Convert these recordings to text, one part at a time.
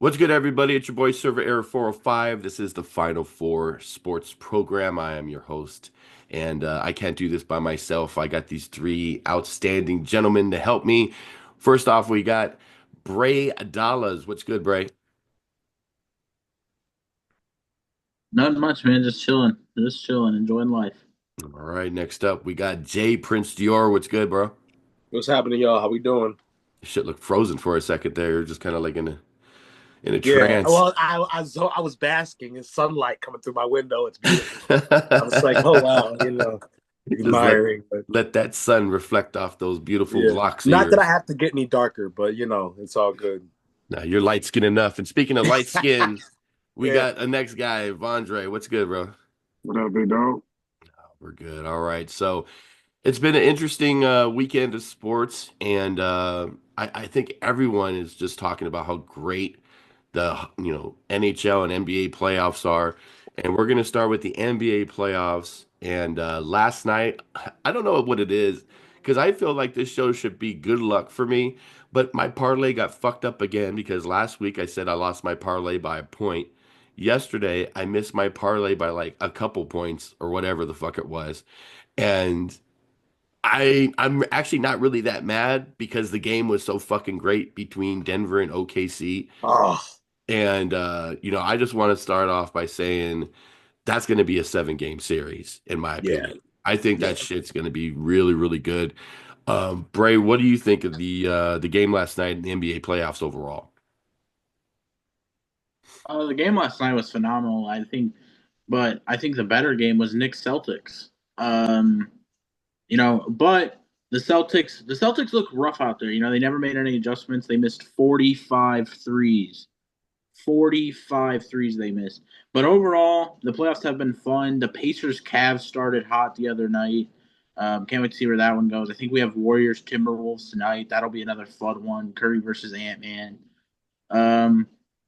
What's good, everybody? It's your boy Server Error 405. This is the Final Four Sports Program. I am your host, and I can't do this by myself. I got these three outstanding gentlemen to help me. First off, we got Bray Adalas. What's good, Bray? Not much, man. Just chilling, enjoying life. All right, next up, we got Jay Prince Dior. What's good, bro? What's happening, y'all? How we doing? Shit looked frozen for a second there. You're just kind of like in a Yeah, trance. well, I was basking in sunlight coming through my window. It's beautiful. I was like, oh wow, Just let admiring. But let that sun reflect off those beautiful yeah, locks of not that I yours. have to get any darker, but it's all good. Now you're light skinned enough. And speaking of light skin, we Yeah, got a next guy, Vondre. What's good, bro? What up, big dog? We're good. All right. So it's been an interesting weekend of sports, and I think everyone is just talking about how great the NHL and NBA playoffs are. And we're gonna start with the NBA playoffs. And last night, I don't know what it is because I feel like this show should be good luck for me, but my parlay got fucked up again because last week I said I lost my parlay by a point. Yesterday, I missed my parlay by like a couple points or whatever the fuck it was. And I'm actually not really that mad because the game was so fucking great between Denver and OKC. oh And I just want to start off by saying that's going to be a 7 game series, in my yeah, opinion. I think yeah. that shit's going to be really, really good. Bray, what do you think of the game last night in the NBA playoffs overall? The game last night was phenomenal, but I think the better game was Knicks Celtics. But the Celtics look rough out there. They never made any adjustments. They missed 45 threes. 45 threes they missed. But overall, the playoffs have been fun. The Pacers Cavs started hot the other night. Can't wait to see where that one goes. I think we have Warriors Timberwolves tonight. That'll be another fun one. Curry versus Ant Man. Um,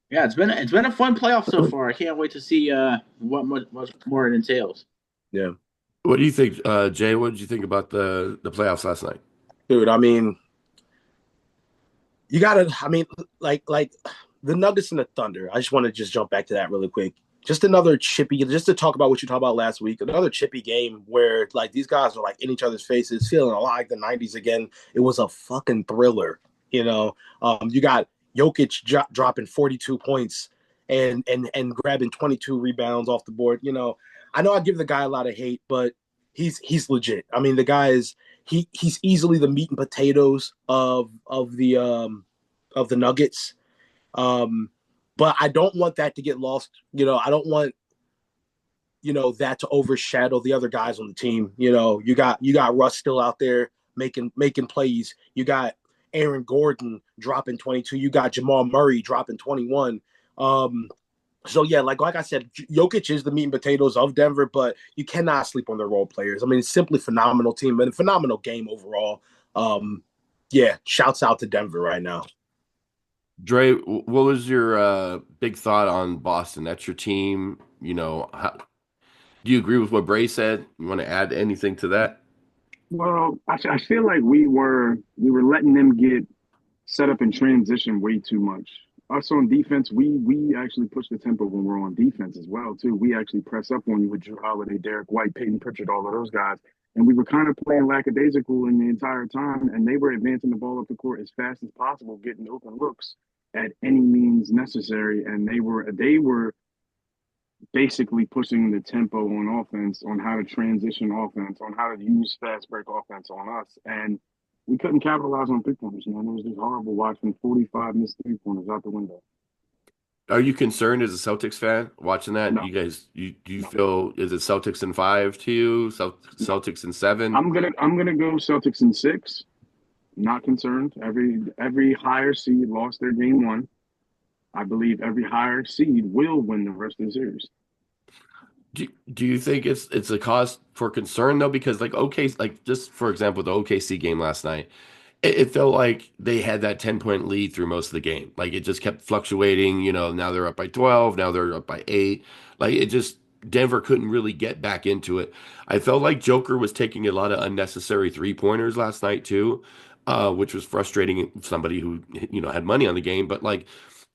yeah, it's been a fun playoff so far. I can't wait to see what much more it entails. Yeah. What do you think, Jay? What did you think about the playoffs last night? Dude. I mean, you gotta. I mean, like the Nuggets and the Thunder. I just want to just jump back to that really quick. Just another chippy, just to talk about what you talked about last week. Another chippy game where like these guys are like in each other's faces, feeling a lot like the '90s again. It was a fucking thriller. You got Jokic dropping 42 points and grabbing 22 rebounds off the board. I know I give the guy a lot of hate, but he's legit. I mean, the guy is he's easily the meat and potatoes of the Nuggets. Um, but I don't want that to get lost. I don't want that to overshadow the other guys on the team. You got Russ still out there making plays. You got Aaron Gordon dropping 22. You got Jamal Murray dropping 21. So yeah, like I said, Jokic is the meat and potatoes of Denver, but you cannot sleep on their role players. I mean, it's simply phenomenal team and a phenomenal game overall. Um, yeah, shouts out to Denver right now. Dre, what was your big thought on Boston? That's your team. Do you agree with what Bray said? You want to add anything to that? Well, I feel like we were letting them get set up in transition way too much. Us on defense, we actually push the tempo when we're on defense as well too. We actually press up on you with Drew Holiday, Derek White, Peyton Pritchard, all of those guys, and we were kind of playing lackadaisical in the entire time, and they were advancing the ball up the court as fast as possible, getting open looks at any means necessary, and they were basically pushing the tempo on offense, on how to transition offense, on how to use fast break offense on us. And we couldn't capitalize on 3 pointers, man. It was just horrible watching 45 missed 3 pointers out the window. Are you concerned as a Celtics fan watching that? No, You guys, do you no. feel is it Celtics in five to you? Celtics in seven? I'm gonna go Celtics in six. Not concerned. Every higher seed lost their game one. I believe every higher seed will win the rest of the series. Do you think it's a cause for concern though? Because like like just for example, the OKC game last night, it felt like they had that 10 point lead through most of the game. Like it just kept fluctuating. Now they're up by 12, now they're up by 8. Like it just Denver couldn't really get back into it. I felt like Joker was taking a lot of unnecessary 3 pointers last night too, which was frustrating somebody who had money on the game. But like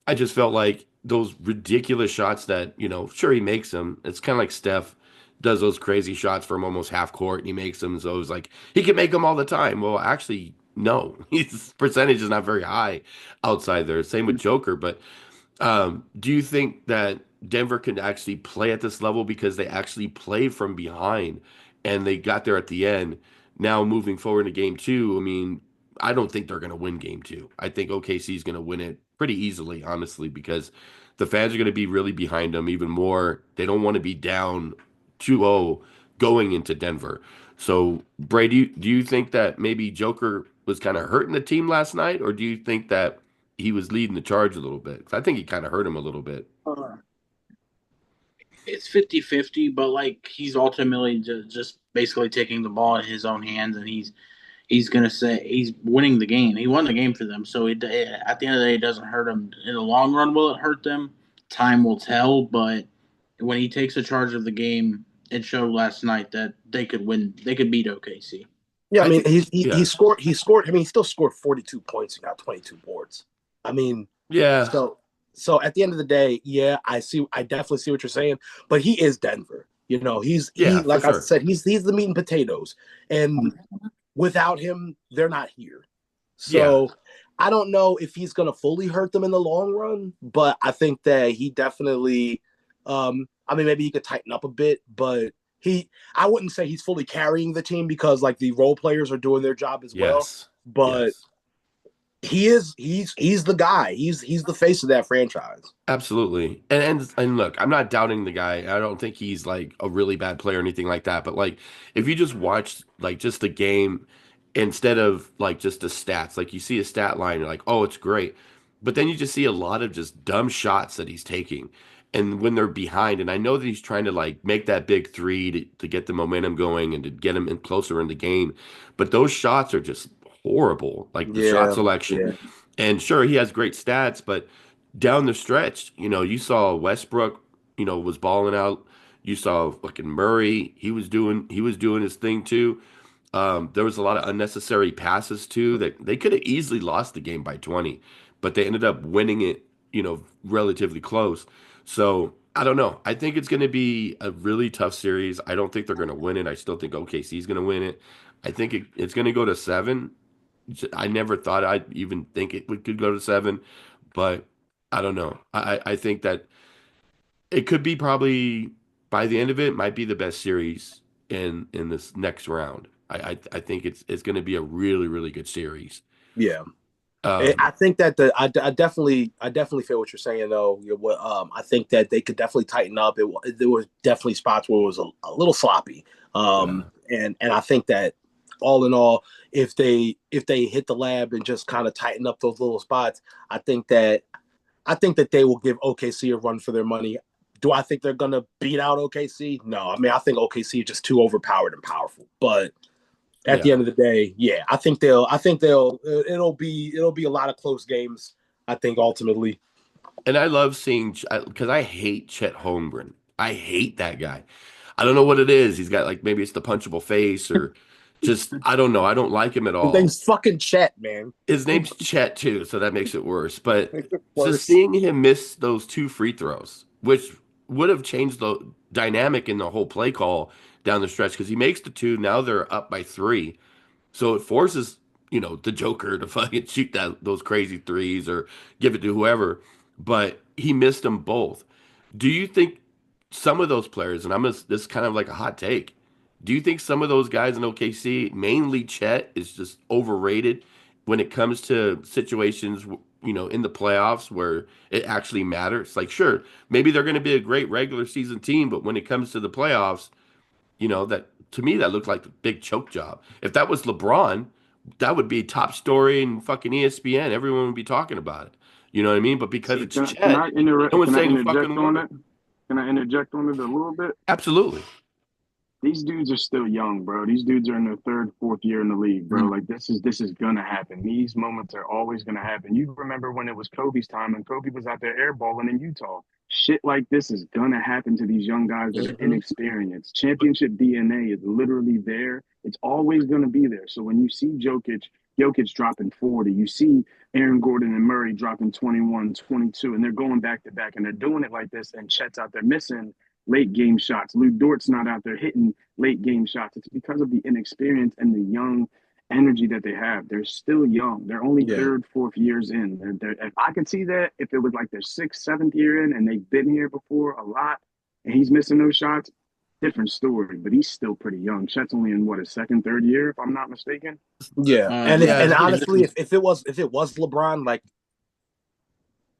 I just felt like those ridiculous shots that, sure he makes them. It's kind of like Steph does those crazy shots from almost half court and he makes them. So it was like he can make them all the time. Well, actually, no, his percentage is not very high outside there. Same with Joker. But do you think that Denver can actually play at this level because they actually play from behind and they got there at the end? Now moving forward to game two, I mean, I don't think they're going to win game two. I think OKC is going to win it pretty easily, honestly, because the fans are going to be really behind them even more. They don't want to be down 2-0 going into Denver. So, Bray, do you think that maybe Joker was kind of hurting the team last night, or do you think that he was leading the charge a little bit? 'Cause I think he kind of hurt him a little bit. Uh, it's 50-50, but like he's ultimately just basically taking the ball in his own hands, and he's gonna say he's winning the game. He won the game for them, so at the end of the day, it doesn't hurt him. In the long run, will it hurt them? Time will tell. But when he takes a charge of the game, it showed last night that they could win. They could beat OKC. Yeah, I I mean, think, he yeah, scored. He scored. I mean, he still scored 42 points and got 22 boards. I mean, yeah, so at the end of the day, yeah, I see. I definitely see what you're saying. But he is Denver. You know, he yeah, for like I sure. said, he's the meat and potatoes. And without him, they're not here. Yeah, So I don't know if he's going to fully hurt them in the long run, but I think that he definitely. I mean, maybe he could tighten up a bit, but I wouldn't say he's fully carrying the team because like the role players are doing their job as well. yes, But yes. he's the guy. He's the face of that franchise. Absolutely. And look, I'm not doubting the guy. I don't think he's like a really bad player or anything like that. But like if you just watch like just the game instead of like just the stats, like you see a stat line, you're like, oh, it's great. But then you just see a lot of just dumb shots that he's taking. And when they're behind, and I know that he's trying to like make that big three to get the momentum going and to get him in closer in the game. But those shots are just horrible, like the shot Yeah, selection. yeah, And sure, he has great stats, but down the stretch, you saw Westbrook, was balling out. You saw fucking Murray. He was doing his thing too. There was a lot of unnecessary passes too that they could have easily lost the game by 20, but they ended up winning it, relatively close. So I don't know. I think it's going to be a really tough series. I don't think they're going to win it. I still think OKC is going to win it. I think it's going to go to seven. I never thought I'd even think could go to seven, but I don't know. I think that it could be probably by the end of it might be the best series in this next round. I think it's going to be a really really good series. yeah. Um, I think that I definitely feel what you're saying though. I think that they could definitely tighten up. There was definitely spots where it was a little sloppy. yeah, And I think that all in all, if they hit the lab and just kind of tighten up those little spots, I think that they will give OKC a run for their money. Do I think they're gonna beat out OKC? No. I mean, I think OKC is just too overpowered and powerful. But at the yeah. end of the day, yeah, it'll be a lot of close games. I think ultimately. And I love seeing because I hate Chet Holmgren. I hate that guy. I don't know what it is. He's got like maybe it's the punchable face or just I don't know. I don't like him at His all. name's fucking Chet, man. His name's Chet too, so that makes it worse. But Makes it just worse. seeing him miss those two free throws, which would have changed the dynamic in the whole play call down the stretch, because he makes the two, now they're up by three. So it forces, the Joker to fucking shoot those crazy threes or give it to whoever. But he missed them both. Do you think some of those players, and this is kind of like a hot take, do you think some of those guys in OKC, mainly Chet, is just overrated when it comes to situations, in the playoffs where it actually matters? Like, sure, maybe they're going to be a great regular season team, but when it comes to the playoffs, that to me that looked like a big choke job. If that was LeBron, that would be top story in fucking ESPN. Everyone would be talking about it. You know what I mean? But because See, it's can Chet, I no one's can I saying a interject fucking on word. it? Can I interject on it a little bit? Absolutely. These dudes are still young, bro. These dudes are in their third, fourth year in the league, bro. Like this is gonna happen. These moments are always gonna happen. You remember when it was Kobe's time and Kobe was out there airballing in Utah. Shit like this is gonna happen to these young guys that are Mm-hmm. inexperienced. Championship DNA is literally there. It's always gonna be there. So when you see Jokic Jokic dropping 40. You see Aaron Gordon and Murray dropping 21, 22, and they're going back to back, and they're doing it like this. And Chet's out there missing late game shots. Lou Dort's not out there hitting late game shots. It's because of the inexperience and the young energy that they have. They're still young. They're only third, fourth years in. If I could see that, if it was like their sixth, seventh year in, and they've been here before a lot, and he's missing those shots, different story. But he's still pretty young. Chet's only in what, his second, third year, if I'm not mistaken. Yeah, and yeah, and honestly, if it was LeBron, like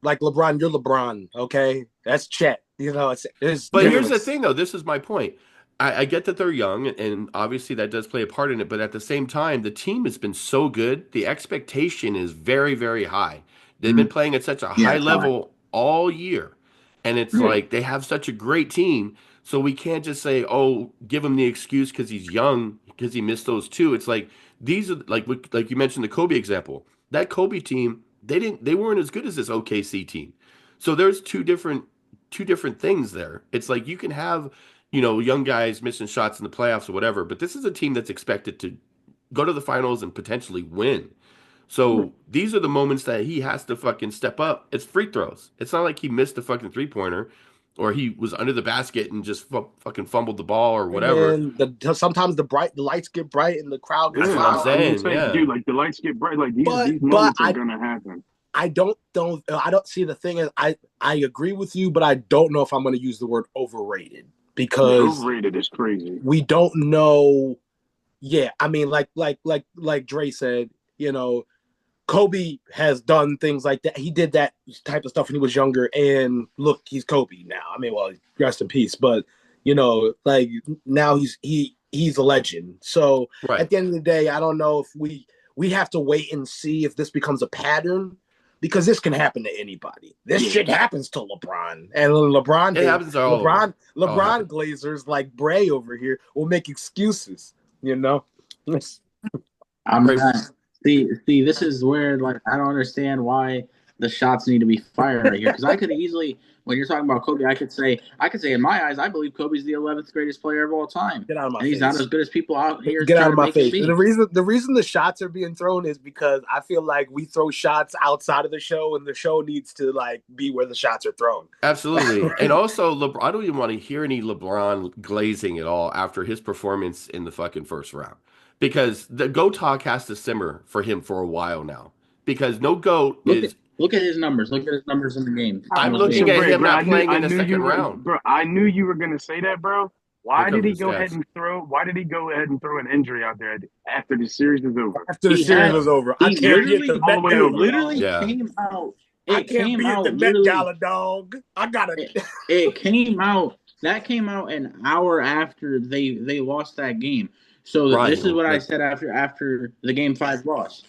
LeBron, you're LeBron, okay? That's Chet. You know, it's But here's the thing, though. This is my point. I get that they're young, and obviously that does play a part in it. But at the same time, the team has been so good. The expectation is very, very high. They've been playing at such a high level all year. And it's like they have such a great team. So we can't just say, oh, give him the excuse because he's young, because he missed those two. It's like these are like you mentioned the Kobe example. That Kobe team, they weren't as good as this OKC team. So there's two different things there. It's like you can have, young guys missing shots in the playoffs or whatever, but this is a team that's expected to go to the finals and potentially win. So these are the moments that he has to fucking step up. It's free throws. It's not like he missed a fucking three-pointer or he was under the basket and just fucking fumbled the ball or whatever. And sometimes the lights get bright and the crowd gets That's what I'm saying. Yeah. Dude, like the lights get bright. Like these moments are gonna happen. I don't see the thing is I agree with you, but I don't know if I'm going to use the word overrated because overrated is crazy. We don't know. Yeah, I mean, like Dre said, Kobe has done things like that. He did that type of stuff when he was younger, and look, he's Kobe now. I mean, well, rest in peace. But like now he's a legend. So at the end of the day, I don't know if we have to wait and see if this becomes a pattern. Because this can happen to anybody. This shit happens to LeBron. And LeBron Glazers like Bray over here will make excuses, I'm not. See, this is where like I don't understand why the shots need to be fired right here. Because I could easily, when you're talking about Kobe, I could say in my eyes, I believe Kobe's the 11th greatest player of all time. Get out of my face. He's not as good as people out here. Get out of my face. The reason the shots are being thrown is because I feel like we throw shots outside of the show, and the show needs to like be where the shots are thrown. Absolutely. And also, I don't even want to hear any LeBron glazing at all after his performance in the fucking first round. Because the GOAT talk has to simmer for him for a while now. Because no GOAT is... Look at his numbers. Look at his numbers in the game. I'm looking at him not playing in the second round. Bro, I knew you were going to say that, bro. Why did he go ahead and throw an injury out there after the series was over? After the series was over. I can't get the Met Gala. Literally came out. I can't be at the Met Gala, dog. I got it. It came out. That came out an hour after they lost that game. So this is what I said after the Game 5 loss.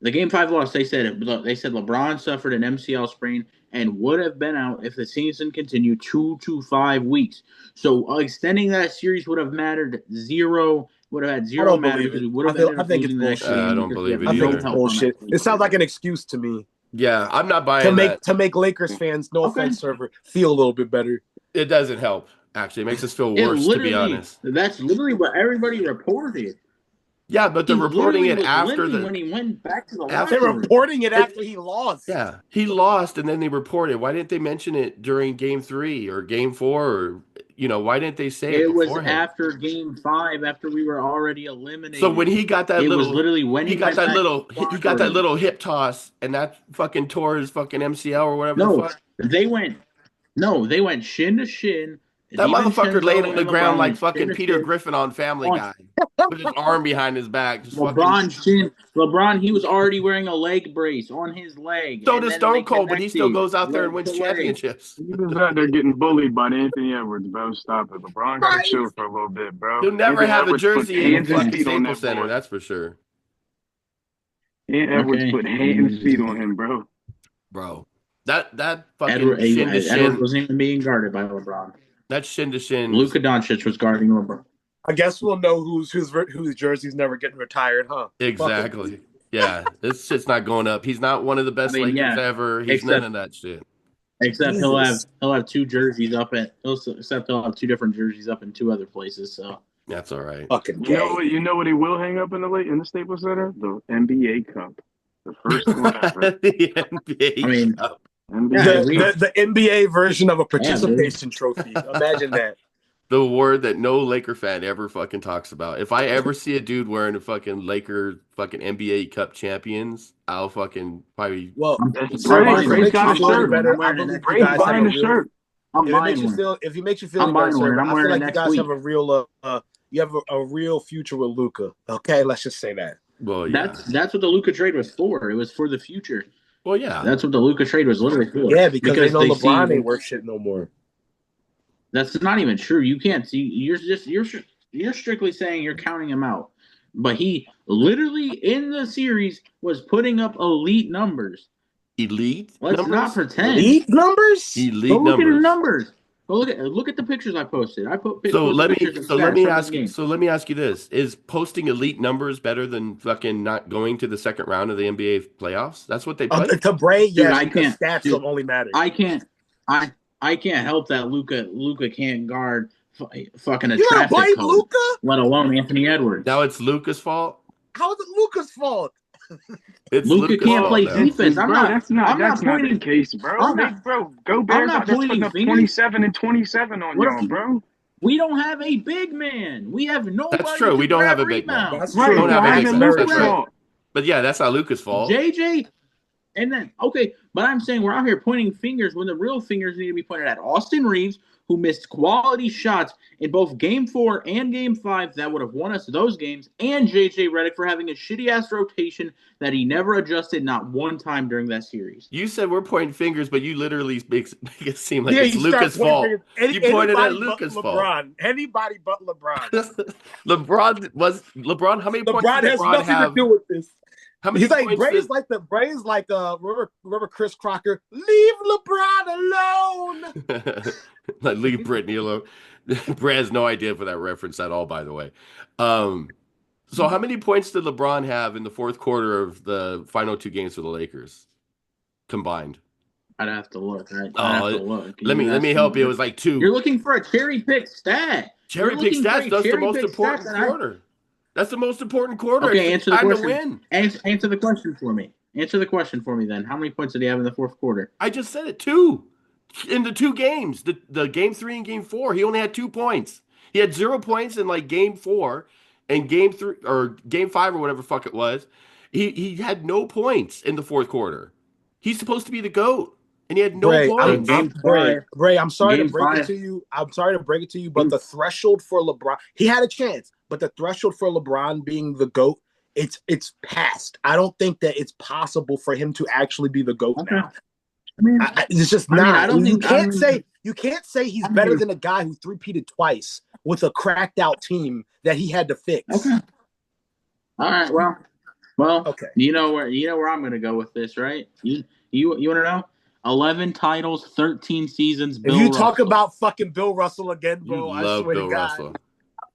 The Game 5 loss, they said LeBron suffered an MCL sprain and would have been out if the season continued 2 to 5 weeks. So extending that series would have mattered zero. Would have had zero matter because we would have. I think it's bullshit. I don't believe it either. Bullshit. It sounds like an excuse to me. Yeah, I'm not buying that. To make Lakers fans, no offense, server, feel a little bit better. It doesn't help. Actually, it makes us feel worse, to be honest. That's literally what everybody reported. Yeah, but they're reporting it after when he went back to the they're reporting it after he lost. Yeah, he lost, and then they reported. Why didn't they mention it during Game 3 or Game 4? Or why didn't they say it? It was after Game 5, after we were already eliminated. So when he got that was literally when he got that little hip toss, and that fucking tore his fucking MCL or whatever. No, they went shin to shin. That motherfucker laid on the ground like fucking Peter Griffin on Family Guy, with his arm behind his back. LeBron, he was already wearing a leg brace on his leg. So does Stone Cold, but he still goes out there and wins championships. He was out there getting bullied by Anthony Edwards, bro. Stop it. LeBron got to chill for a little bit, bro. He'll never have a jersey in the fucking Staples Center, that's for sure. And Edwards put hands and feet on him, bro. Bro, that fucking Edwards wasn't even being guarded by LeBron. That's shin to shin. Luka Doncic was guarding LeBron. I guess we'll know whose jersey's never getting retired, huh? Exactly. Yeah, this shit's not going up. He's not one of the best Lakers ever. He's none of that shit. Except he'll have two jerseys up he'll have two different jerseys up in two other places. So That's all right. Fucking You know gay. what? You know what he will hang up in the Staples Center? The NBA Cup, the first one ever. The NBA I mean, Cup. yeah, NBA The, Cup. the NBA version of a yeah, dude. participation trophy. Imagine that. The word that no Laker fan ever fucking talks about. If I ever see a dude wearing a fucking Laker fucking NBA Cup champions, I'll fucking probably. Well, That's so I'm Bray. if buying it one. Bray's makes you got a I'm feel any buying shirt. one. better, I'm I wearing it believe next you Bray's week. guys have buying a the real. shirt. I'm If it buying makes you one. feel, if it makes you feel any I'm better, buying one, sir, and I'm I feel wearing it like you next guys have week. a real, you have a real future with Luca. Okay, let's just say that. Well, yeah. That's what the Luca trade was for. It was for the future. Well, yeah. That's what the Luca trade was literally for. Yeah, because they Because know they see LeBron ain't worth shit no more. that's not even true. You can't see. You're strictly saying you're counting him out, but he literally in the series was putting up elite numbers. Elite Let's not numbers. pretend. League numbers? Go Elite look at his numbers. numbers. Go look at the pictures I posted. I So posted let me pictures and so let stats me from this ask game. so let me ask you this: Is posting elite numbers better than fucking not going to the second round of the NBA playoffs? That's what they put. To Bray, Dude, yes, I because can't. stats Dude, don't only matter. I can't. I can't help that Luca can't guard fucking a You gonna traffic blame cone, Luca? let alone Anthony Edwards. Now it's Luca's fault. How is it Luca's fault? It's Luca Luca's can't fault play now. defense. I'm Bro, not. that's not I'm that's not not the pointing. case, bro. I'm not. Go I'm Bears not out there pointing putting up fingers. 27 and 27 on What? y'all, bro. We don't have a big man. We have That's nobody true. to We don't have grab a big man. rebounds. That's Right, Don't true. so have a how's big That's it man. very Luca's That's right. true. fault? But yeah, that's not Luca's fault. JJ, and then okay, but I'm saying we're out here pointing fingers when the real fingers need to be pointed at Austin Reeves, who missed quality shots in both Game 4 and Game 5 that would have won us those games, and JJ Redick for having a shitty ass rotation that he never adjusted not one time during that series. You said we're pointing fingers, but you literally make it seem like Yeah, it's you start Luca's pointing fault. fingers. You pointed at Anybody but Luca's fault. LeBron. Anybody but LeBron. LeBron. How many points LeBron did has LeBron nothing to have? do with this. How many He's like points did Bray's like remember Chris Crocker? Leave LeBron alone. like leave Brittany alone? Brad has no idea for that reference at all, by the way. So how many points did LeBron have in the fourth quarter of the final two games for the Lakers combined? I'd have to look. I'd have to Oh, look. let me help you. It was like You're two. looking for a cherry pick stat. You're Cherry pick looking for stats. a That's the cherry most pick stat. important quarter. That's the most important quarter. Okay, It's answer the time to question. win. Answer the question for me. Answer the question for me then. How many points did he have in the fourth quarter? I just said it. Two in the two games. The game 3 and game 4. He only had 2 points. He had 0 points in like game 4 and game 3 or game 5 or whatever the fuck it was. He had no points in the fourth quarter. He's supposed to be the GOAT, and he had no Bray, In points. game five, Bray, I'm sorry to game break it five, to you. I'm sorry to break it to you, but the threshold for LeBron, he had a chance, but the threshold for LeBron being the GOAT, it's past. I don't think that it's possible for him to actually be the GOAT okay. now. I mean, It's just I mean, not. I don't think You can't say he's I better mean- than a guy who three-peated twice with a cracked out team that he had to fix. Okay. All right. Well. Okay. You know where I'm going to go with this, right? You want to know? 11 titles, 13 seasons. If Bill you talk Russell. about fucking Bill Russell again, You bro, I love swear Bill to God. Russell.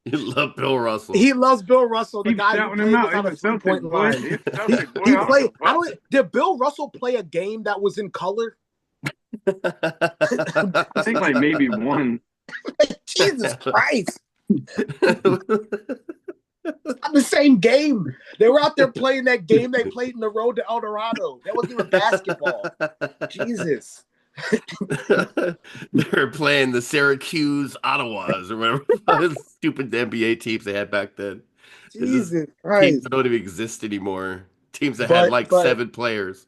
You love Bill Russell. He loves Bill Russell, the Keep guy who shouting played him out. without a He's a Celtic three-point boy. line. He's a Celtic boy. He I don't played. give a fuck. Did Bill Russell play a game that was in color? I think like maybe one. Jesus Christ! Not the same game. They were out there playing that game they played in the road to El Dorado. That wasn't even basketball. Jesus. They're playing the Syracuse Ottawas or whatever stupid NBA teams they had back then. Jesus Teams Christ. that don't even exist anymore. Teams that had like But 7 players.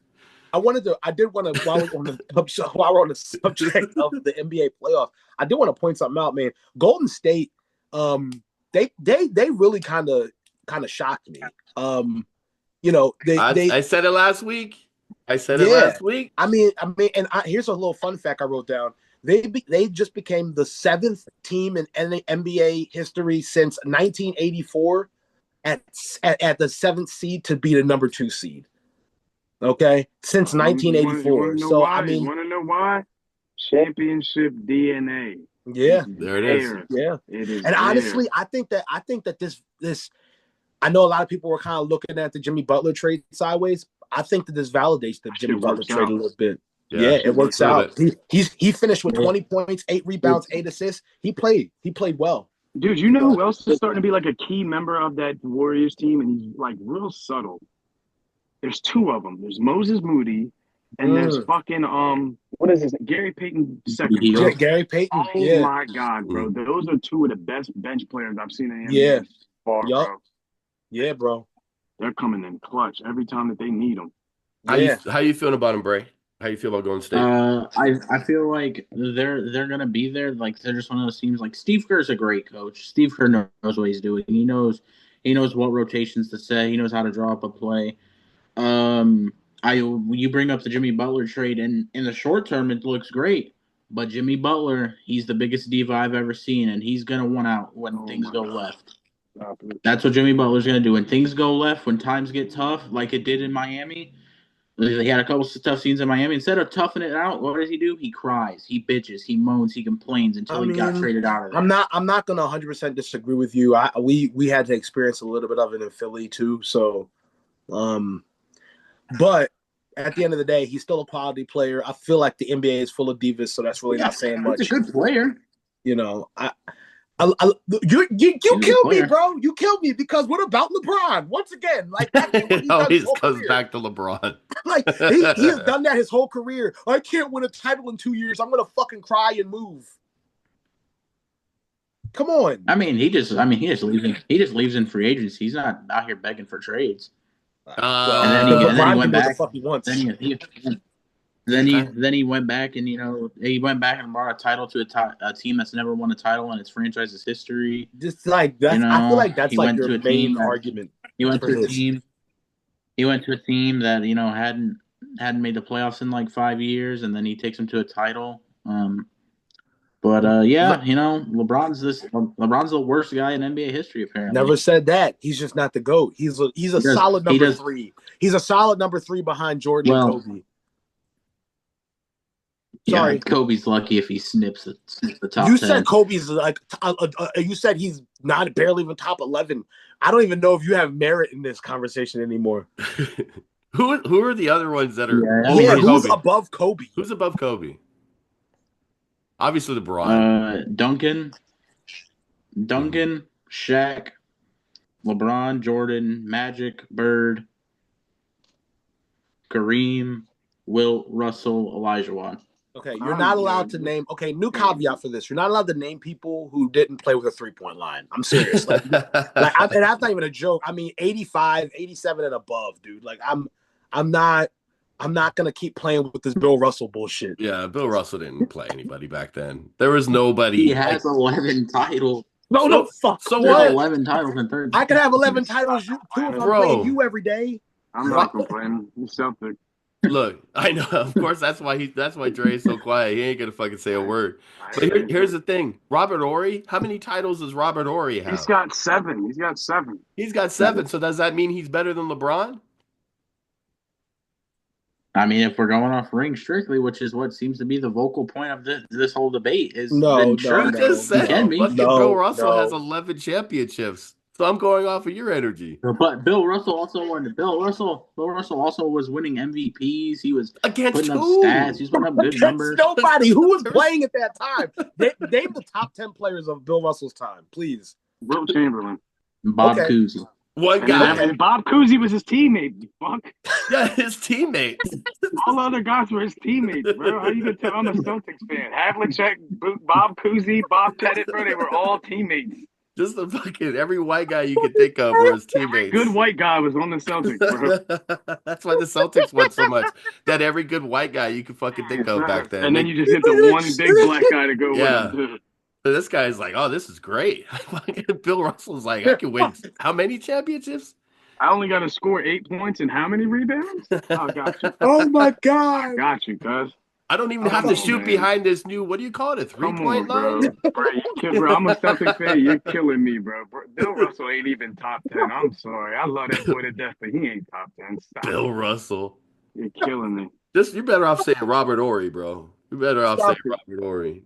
I did want to while we're on the subject of the NBA playoffs, I did want to point something out, man. Golden State, they really kind of shocked me. I said it last week. I mean, here's a little fun fact I wrote down. They just became the 7th team in NBA history since 1984 at the 7th seed to be the number 2 seed. Okay, since 1984. You So I mean, you want to know why? Championship DNA. Yeah, there it is. Yeah, it is. And honestly, I think that this. I know a lot of people were kind of looking at the Jimmy Butler trade sideways. I think that this validates the Jimmy Butler trade a little bit. Yeah, it works out. He finished with 20 points, 8 rebounds, 8 assists. He played well. Dude, you know who else is starting to be like a key member of that Warriors team, and he's like real subtle. There's two of them. There's Moses Moody, and there's Mm. fucking what is this? Gary Payton second, bro. Gary Payton. Oh Yeah. my God, bro. Mm. Those are two of the best bench players I've seen in the Yeah. NBA so far, Yup. bro. Yeah, bro. They're coming in clutch every time that they need them. Yeah. How you feeling about him, Bray? How you feel about Golden State? I feel like they're gonna be there. Like they're just one of those teams. Like Steve Kerr's a great coach. Steve Kerr knows what he's doing. He knows what rotations to set. He knows how to draw up a play. You bring up the Jimmy Butler trade, and in the short term, it looks great. But Jimmy Butler, he's the biggest diva I've ever seen, and he's gonna want out when things go left. That's what Jimmy Butler's gonna do. When things go left, when times get tough, like it did in Miami. He had a couple of tough scenes in Miami. Instead of toughing it out, what does he do? He cries, he bitches, he moans, he complains until he got traded out of there. I'm not gonna 100% disagree with you. We had to experience a little bit of it in Philly too. So, but at the end of the day, he's still a quality player. I feel like the NBA is full of divas, so that's really not saying much. He's a good player. You know, you killed me, bro. You killed me because what about LeBron? Once again, like It always goes back to LeBron. Like he has done that his whole career. I can't win a title in 2 years. I'm gonna fucking cry and move. Come on. He just leaves in free agency. He's not out here begging for trades. And then he went back. Then he went back and he went back and brought a title to a team that's never won a title in its franchise's history. Just like that, I feel like that's like your main argument. He went to a team. He went to a team that hadn't made the playoffs in like 5 years, and then he takes them to a title. LeBron's the worst guy in NBA history apparently. Never said that. He's just not the GOAT. He's a solid number 3. He's a solid number 3 behind Jordan and Kobe. Sorry, Kobe's lucky if he snips the top 10. You said Kobe's like you said he's not barely even top 11. I don't even know if you have merit in this conversation anymore. Who are the other ones that are who's above Kobe? Who's above Kobe? Obviously LeBron. Duncan, Shaq, LeBron, Jordan, Magic, Bird, Kareem, Wilt, Russell, Olajuwon. Okay, you're not allowed to name. Okay, new caveat for this: you're not allowed to name people who didn't play with a 3-point line. I'm serious, and that's not even a joke. I mean, 85, 87 and above, dude. Like, I'm not gonna keep playing with this Bill Russell bullshit. Yeah, Bill Russell didn't play anybody back then. There was nobody. He has 11 titles. No, fuck. So what? 11 titles in 30. I could have 11 titles. Two if I'm playing you every day. I'm not complaining. He's Celtic. Look, I know. Of course, that's why Dre is so quiet. He ain't gonna fucking say a word. But here's the thing: Robert Horry. How many titles does Robert Horry have? He's got 7. He's got 7. So does that mean he's better than LeBron? I mean, if we're going off ring strictly, which is what seems to be the vocal point of this whole debate, is you just said Bill Russell has 11 championships. So I'm going off of your energy. But Bill Russell also won. Bill Russell also was winning MVPs. He was against putting up stats. He was putting up good numbers. Nobody who was playing at that time. Name the top 10 players of Bill Russell's time, please. Will Chamberlain, Bob Cousy. One guy. And Bob Cousy was his teammate. You fuck. Yeah, his teammate. All the other guys were his teammates, bro. How you gonna tell? I'm a Celtics fan. Havlicek, Bob Cousy, Bob Pettit, bro. They were all teammates. Just the fucking every white guy you could think of were his teammates. Good white guy was on the Celtics, bro. That's why the Celtics won so much. That every good white guy you could fucking think of back then. And then you just hit the one big black guy to go with him. So this guy's like, oh, this is great. Bill Russell's like, I can win how many championships? I only got to score 8 points and how many rebounds? Oh, got you. Oh my God. Got you, cuz. I don't even have to shoot behind this new, what do you call it, a 3-point line? Bro, I'm a Celtics fan. You're killing me, bro. Bill Russell ain't even top 10. I'm sorry. I love that boy to death, but he ain't top 10. Stop. Bill Russell. You're killing me. You're better off saying Robert Horry, bro. You're better off saying Robert Horry.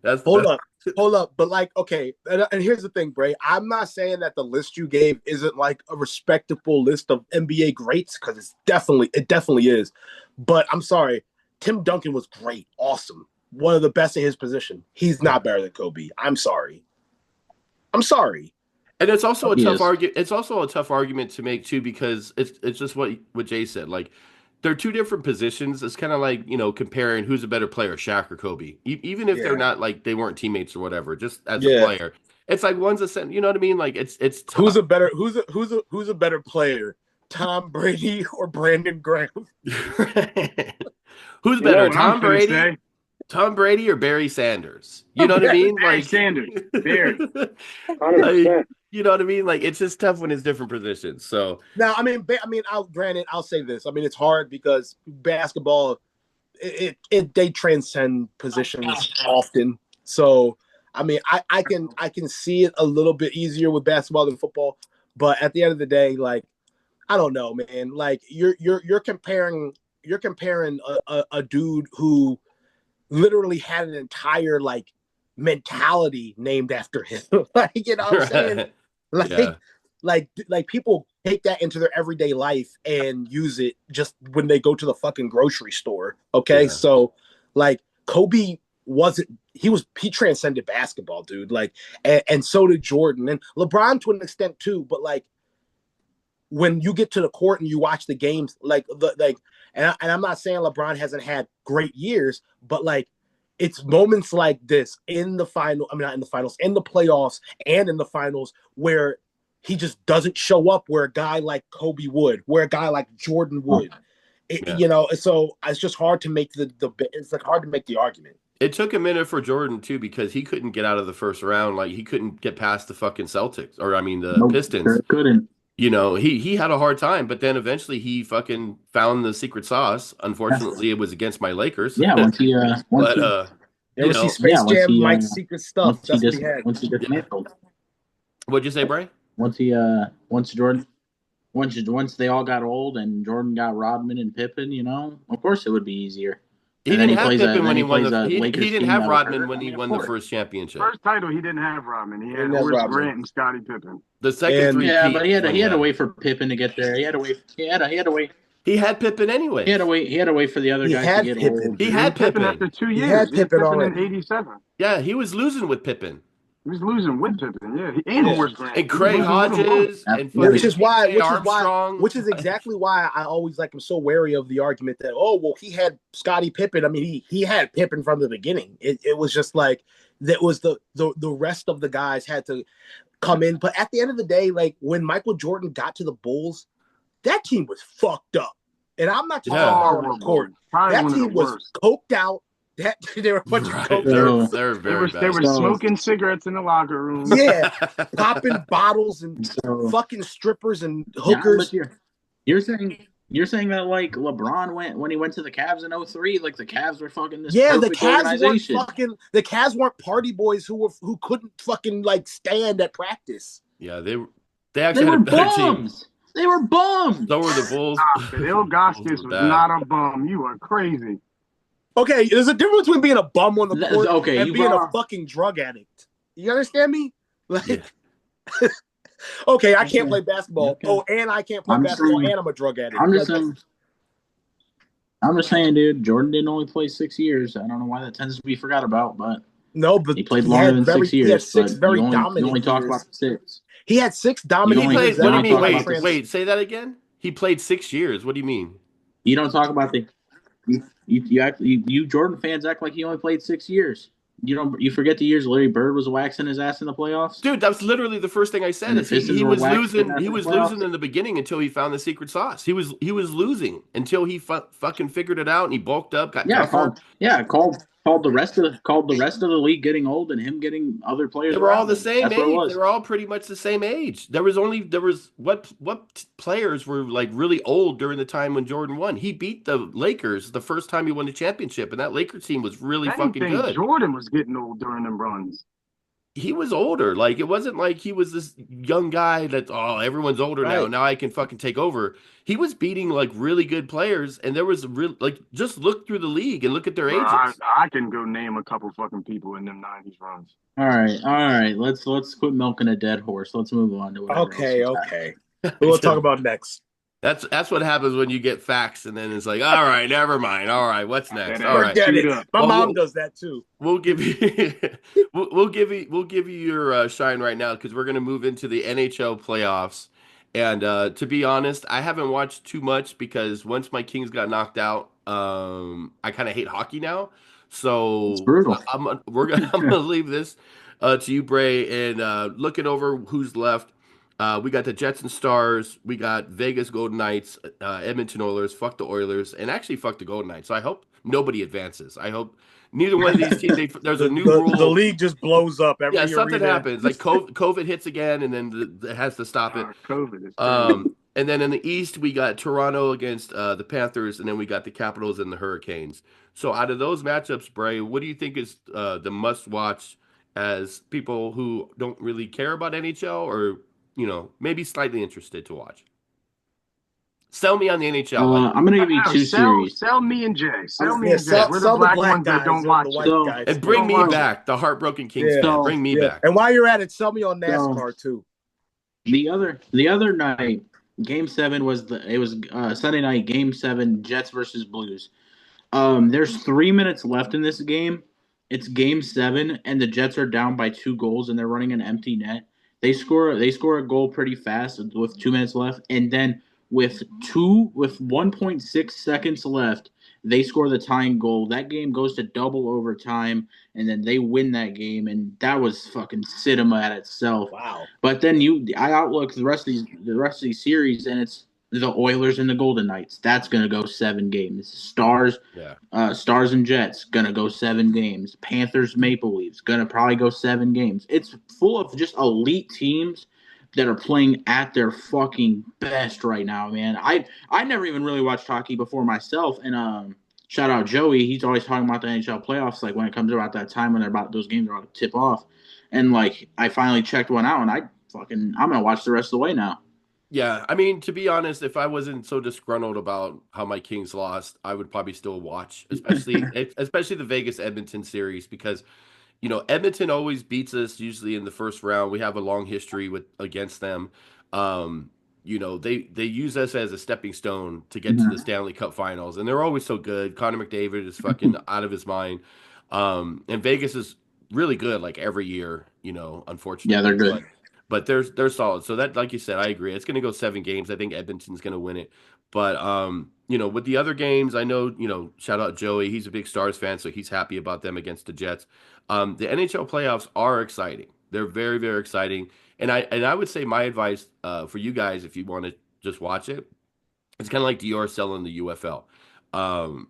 Hold up. But like, okay, and here's the thing, Bray. I'm not saying that the list you gave isn't like a respectable list of NBA greats, because it definitely is. But I'm sorry. Tim Duncan was great, awesome, one of the best in his position. He's not better than Kobe. I'm sorry. I'm sorry. And it's also a He tough is. argument. It's also a tough argument to make too, because it's just what Jay said. Like, they're two different positions. It's kind of like, comparing who's a better player, Shaq or Kobe. Even if they're Yeah. not, like, they weren't teammates or whatever, just as a Yeah. player. It's like one's a center. You know what I mean? Like, it's Who's tough. a better who's a better player? Tom Brady or Brandon Graham? Who's You know better, what I'm Tom finna Brady, say? Tom Brady or Barry Sanders? You know what I mean? Barry Like, Sanders. Barry. like, 100%. you know what I mean? Like, it's just tough when it's different positions. So, Now, I'll say this. I mean, it's hard because basketball, they transcend positions often. So, I mean, I can see it a little bit easier with basketball than football. But at the end of the day, like, I don't know, man. Like, you're comparing a dude who literally had an entire like mentality named after him. Like, you know what I'm saying? yeah, Like, like people take that into their everyday life and use it just when they go to the fucking grocery store. Okay, yeah, so like Kobe wasn't he transcended basketball, dude. Like, and so did Jordan and LeBron to an extent too. But like when you get to the court and you watch the games, and I'm not saying LeBron hasn't had great years, but like it's moments like this in the final. I mean, not in the finals, in the playoffs, and in the finals where he just doesn't show up where a guy like Kobe would, where a guy like Jordan would. yeah. So it's just hard to make it's like hard to make the argument. It took a minute for Jordan too, because he couldn't get out of the first round. Like, he couldn't get past the fucking Celtics, or I mean the Nope, Pistons. sure couldn't. He had a hard time, but then eventually he fucking found the secret sauce. Unfortunately, it was against my Lakers. Yeah, But You ever see yeah, Space Jam? Mike's secret stuff. That's what he had. once he yeah. dismantled, What'd you say, Bray? once Jordan, once they all got old and Jordan got Rodman and Pippen, of course it would be easier. He And then didn't he have plays Pippen when he won a he Lakers didn't team have that was Rodman hurt. when I he mean, of won the course. first championship. First title, he didn't have Rodman. He He had didn't have Horace Rodman. Grant and Scottie Pippen. The second And- three Yeah, but he had when to wait for Pippen to get there. He had to wait. He had to wait. he had Pippen anyway. He had to wait for the other He guys to had get Pippen. old. He had Pippen. after 2 He years. had Pippen in already. '87. Yeah, he was losing with Pippen. He was losing with Pippen. Yeah, and Horace Grant. And Craig Hodges and fucking which is why PJ Armstrong. which is exactly why I always like I'm so wary of the argument that he had Scottie Pippen. I mean he had Pippen from the beginning. It was just like that was the rest of the guys had to come in. But at the end of the day, like when Michael Jordan got to the Bulls, that team was fucked up. And I'm not just talking about on the court. That team was coked out. They were a bunch of coked. They're very bad. They were smoking cigarettes in the locker room. Yeah, popping bottles and fucking strippers and hookers. Yeah, you're saying that like LeBron when he went to the Cavs in 03, like the Cavs were fucking this the perfect Cavs the Cavs weren't party boys who couldn't fucking like stand at practice. Yeah, they actually had a better team. They were bums. So were the Bulls. Bill Goskis was not a bum. You are crazy. Okay, there's a difference between being a bum on the court and being a fucking drug addict. You understand me? Like, okay, I can't play basketball. Okay. Oh, and I can't play basketball, and I'm a drug addict. I'm just saying, dude. Jordan didn't only play 6 years. I don't know why that tends to be forgot about, but he played longer than 6 years. He had 6 very dominant. You only talk about 6. He had 6 dominant years. What do you mean? Wait, say that again. He played 6 years. What do you mean? You don't talk about you Jordan fans act like he only played 6 years. You forget the years Larry Bird was waxing his ass in the playoffs? Dude, that was literally the first thing I said. He was losing. He was losing in the beginning until he found the secret sauce. He was losing until he fucking figured it out and he bulked up. Called the rest of the league getting old and him getting other players. They were all the same age. They were all pretty much the same age. There was what players were like really old during the time when Jordan won. He beat the Lakers the first time he won the championship, and that Lakers team was really fucking good. Jordan was getting old during them runs. He was older. Like, it wasn't like he was this young guy that, everyone's older now. Now I can fucking take over. He was beating like really good players, and there was just look through the league and look at their ages. I can go name a couple fucking people in them '90s runs. All right. Let's quit milking a dead horse. Let's move on to whatever. Okay. We'll talk about next. That's what happens when you get facts, and then it's like, all right, never mind. All right, what's That next? All ass right. Forget chewed it. up. My Well, mom does that too. we'll give you we'll give you your shine right now because we're gonna move into the NHL playoffs. And to be honest, I haven't watched too much because once my Kings got knocked out, I kind of hate hockey now. It's So brutal. I'm gonna leave this to you, Bray, and looking over who's left. We got the Jets and Stars. We got Vegas Golden Knights, Edmonton Oilers. Fuck the Oilers, and actually fuck the Golden Knights. So I hope nobody advances. I hope neither one of these teams. There's a new The rule. league just blows up Yeah, every something arena. happens. Like COVID hits again, and then it has to stop it. COVID is crazy. And then in the East, we got Toronto against the Panthers, and then we got the Capitals and the Hurricanes. So out of those matchups, Bray, what do you think is the must watch as people who don't really care about NHL or maybe slightly interested to watch? Sell me on the NHL. Like, I'm gonna give you Oh, two sell series. sell me and Jay. Sell Um, me Yeah, and Jay. sell We're the sell the black black ones that don't guys or the watch it. white so guys. and We Yeah, bring don't me watch so it. back, the heartbroken Kings yeah, fan. so Bring me yeah. back. And while you're at it, sell me on so NASCAR too. the other night, Game 7 was Sunday night. Game 7, Jets versus Blues. There's 3 minutes left in this game. It's Game 7, and the Jets are down by 2 goals, and they're running an empty net. They score a goal pretty fast with 2 minutes left, and then with 1.6 seconds left, they score the tying goal. That game goes to double overtime, and then they win that game, and that was fucking cinema at itself. Wow. But then I outlook the rest of these series, and it's the Oilers and the Golden Knights. That's gonna go 7 games. Yeah. Stars and Jets gonna go 7 games. Panthers Maple Leafs gonna probably go 7 games. It's full of just elite teams that are playing at their fucking best right now, man. I never even really watched hockey before myself, and shout out Joey. He's always talking about the NHL playoffs, like when it comes about that time when they're about those games are about to tip off, and like I finally checked one out, and I'm gonna watch the rest of the way now. Yeah, I mean, to be honest, if I wasn't so disgruntled about how my Kings lost, I would probably still watch, especially the Vegas Edmonton series because Edmonton always beats us usually in the first round. We have a long history with against them. Um, they use us as a stepping stone to get to the Mhm. Stanley Cup Finals, and they're always so good. Connor McDavid is fucking out of his mind, and Vegas is really good like every year. Yeah, they're Unfortunately, good. but they're solid. So that, like you said, I agree. It's going to go 7 games. I think Edmonton's going to win it. But with the other games, I know, shout out Joey. He's a big Stars fan, so he's happy about them against the Jets. The NHL playoffs are exciting. They're very, very exciting. And I would say my advice for you guys, if you want to just watch it, it's kind of like Dior selling the UFL.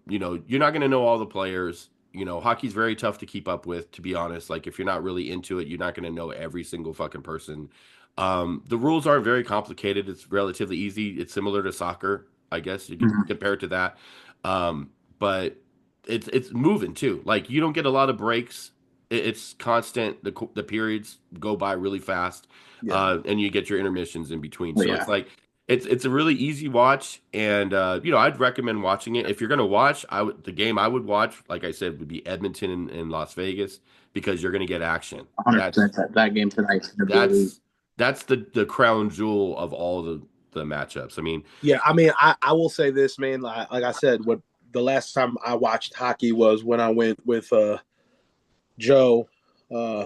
You're not going to know all the players. Hockey's very tough to keep up with, to be honest. Like, if you're not really into it, you're not going to know every single fucking person. The rules aren't very complicated. It's relatively easy. It's similar to soccer, I guess you could Mhm. compare it to that. But it's moving too. Like, you don't get a lot of breaks. It's constant. The periods go by really fast, Yeah. and you get your intermissions in between. Well, So it's yeah, like it's a really easy watch, and I'd recommend watching it. If you're gonna watch, the game I would watch, like I said, would be Edmonton and Las Vegas because you're gonna get action. 100% That's that game tonight's gonna be elite. that's the crown jewel of all the matchups. I mean, Yeah, I mean, I will say this, man. Like I said, what the last time I watched hockey was when I went with Joe, uh,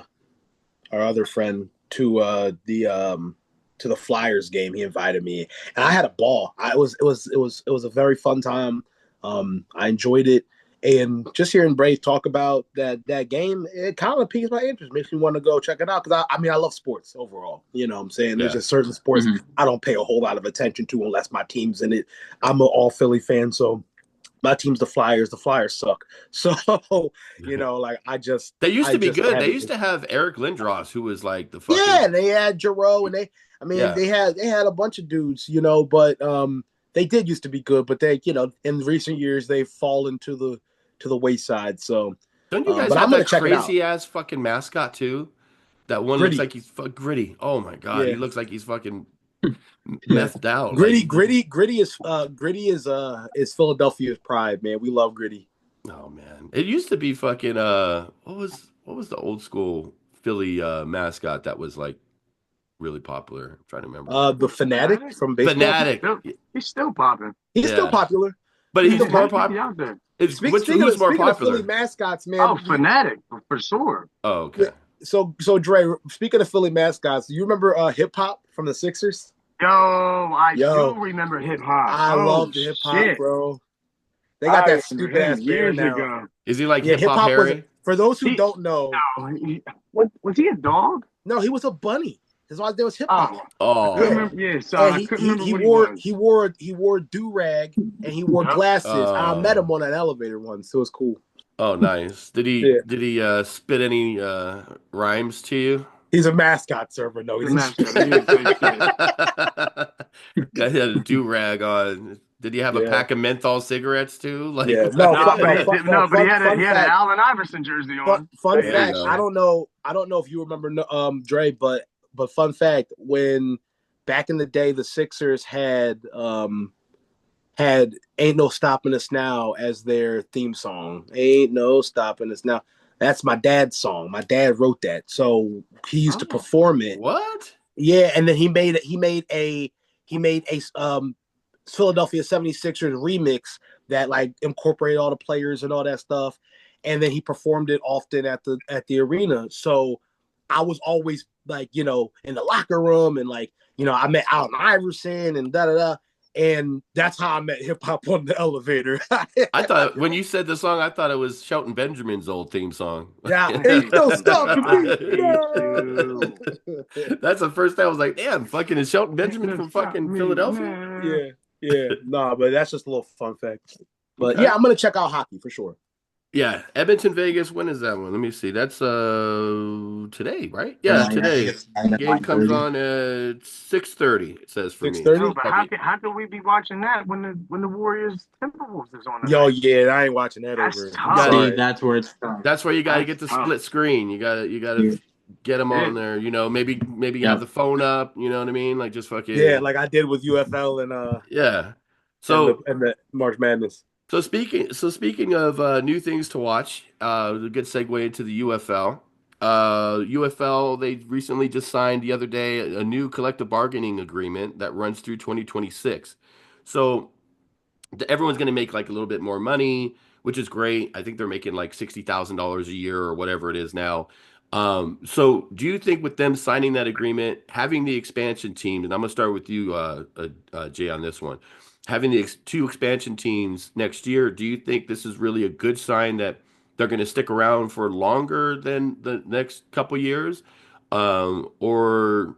our other friend, to the Flyers game. He invited me, and I had a ball. It was a very fun time. I enjoyed it, and just hearing Brave talk about that game, it kind of piques my interest. Makes me want to go check it out because I mean I love sports overall. You know what I'm saying? There's yeah. just certain sports Mhm. I don't pay a whole lot of attention to unless my team's in it. I'm an all Philly fan, so my team's the Flyers. The Flyers suck. So, like They used I to be just good. had They to. used to have Eric Lindros, who was like the Yeah, fucking they had Giroux, and I mean, yeah. they had a bunch of dudes, but they did used to be good, but they, in recent years they've fallen to the wayside. So, Don't you guys but I'm have gonna that check it out. crazy ass fucking mascot too? That one looks Gritty, like he's gritty. Oh my god, he yeah, looks like he's fucking yeah. methed out. Like Gritty, he just gritty, gritty is Philadelphia's pride, man. We love Gritty. oh man. It used to be fucking what was the old school Philly mascot that was like really popular? I'm trying to remember. The Fanatic from baseball. Fanatic. He's still popping. He's still Yeah. popular. But He's he's still more popular. He popular. out there. Who's more Speaking of Philly popular? mascots, man. Oh, Fanatic for sure. Oh, Yeah, okay. so Dre, speaking of Philly mascots, you remember Hip Hop from the Sixers? Yo, I do Yo, remember hip hop. I Oh love the Hip Hop, shit, bro. They got I that remember stupid him ass bear years now. ago. Is he like Yeah, Hip Hip Hop Hop was, Harry? for those who He, don't know, what was he a dog? no, he was a bunny. That's why there was Hip Hop. Oh, I couldn't Yeah, Oh. remember. Yeah, so and I couldn't remember what he was. he wore do rag and he wore Yep. glasses. I met him Oh. on an elevator once. So it was cool. Oh, nice. Yeah, Did he spit any rhymes to you? he's a mascot server. No, he The didn't. mascot. He didn't say shit. Guy had a do-rag on. Did he have a Yeah, pack of menthol cigarettes too? Like, yeah. No, No, but but he had fun an fact. Allen Iverson jersey on. Fun there you fact. go. I don't know if you remember Dre, but fun fact, when back in the day the Sixers had "Ain't No Stopping Us Now" as their theme song. Ain't no stopping us now. That's my dad's song. My dad wrote that, so he used to Oh, perform it. What? Yeah, and then he made a Philadelphia 76ers remix that like incorporated all the players and all that stuff, and then he performed it often at the arena. So I was always like, in the locker room, and like, I met Allen Iverson and da da da, and that's how I met Hip Hop on the elevator. I thought when you said the song, I thought it was Shelton Benjamin's old theme song. Yeah, I ain't hate no you. stopping I me. hate you. That's the first time I was like, damn, fucking is Shelton Ain't Benjamin no from stop fucking me Philadelphia? now. Yeah, yeah. Nah, but that's just a little fun fact. But Okay. yeah, I'm gonna check out hockey for sure. Yeah, Edmonton, Vegas. When is that one? Let me see. That's today, right? Yeah, Tonight, I think today. it's tonight at Game comes 9:30. on at 6:30. It says for Six me. thirty. Yo, but Probably. how can we be watching that when the Warriors Timberwolves is on Yo, tonight? yeah, I ain't watching that That's over. I'm tough. See, sorry. that's where it's from. That's where you got to That's get the tough. split screen. You got to Yeah. get them Yeah. on there. Maybe have Yep. the phone up. You know what I mean? Like just Yeah, fucking like I did with UFL yeah. and So the March Madness. speaking of new things to watch, a good segue into the UFL. UFL they recently just signed the other day a new collective bargaining agreement that runs through 2026. So everyone's going to make like a little bit more money, which is great. I think they're making like $60,000 a year or whatever it is now. So do you think with them signing that agreement, having the expansion team, and I'm gonna start with you, Jay, on this one, having the two expansion teams next year, do you think this is really a good sign that they're going to stick around for longer than the next couple years? Or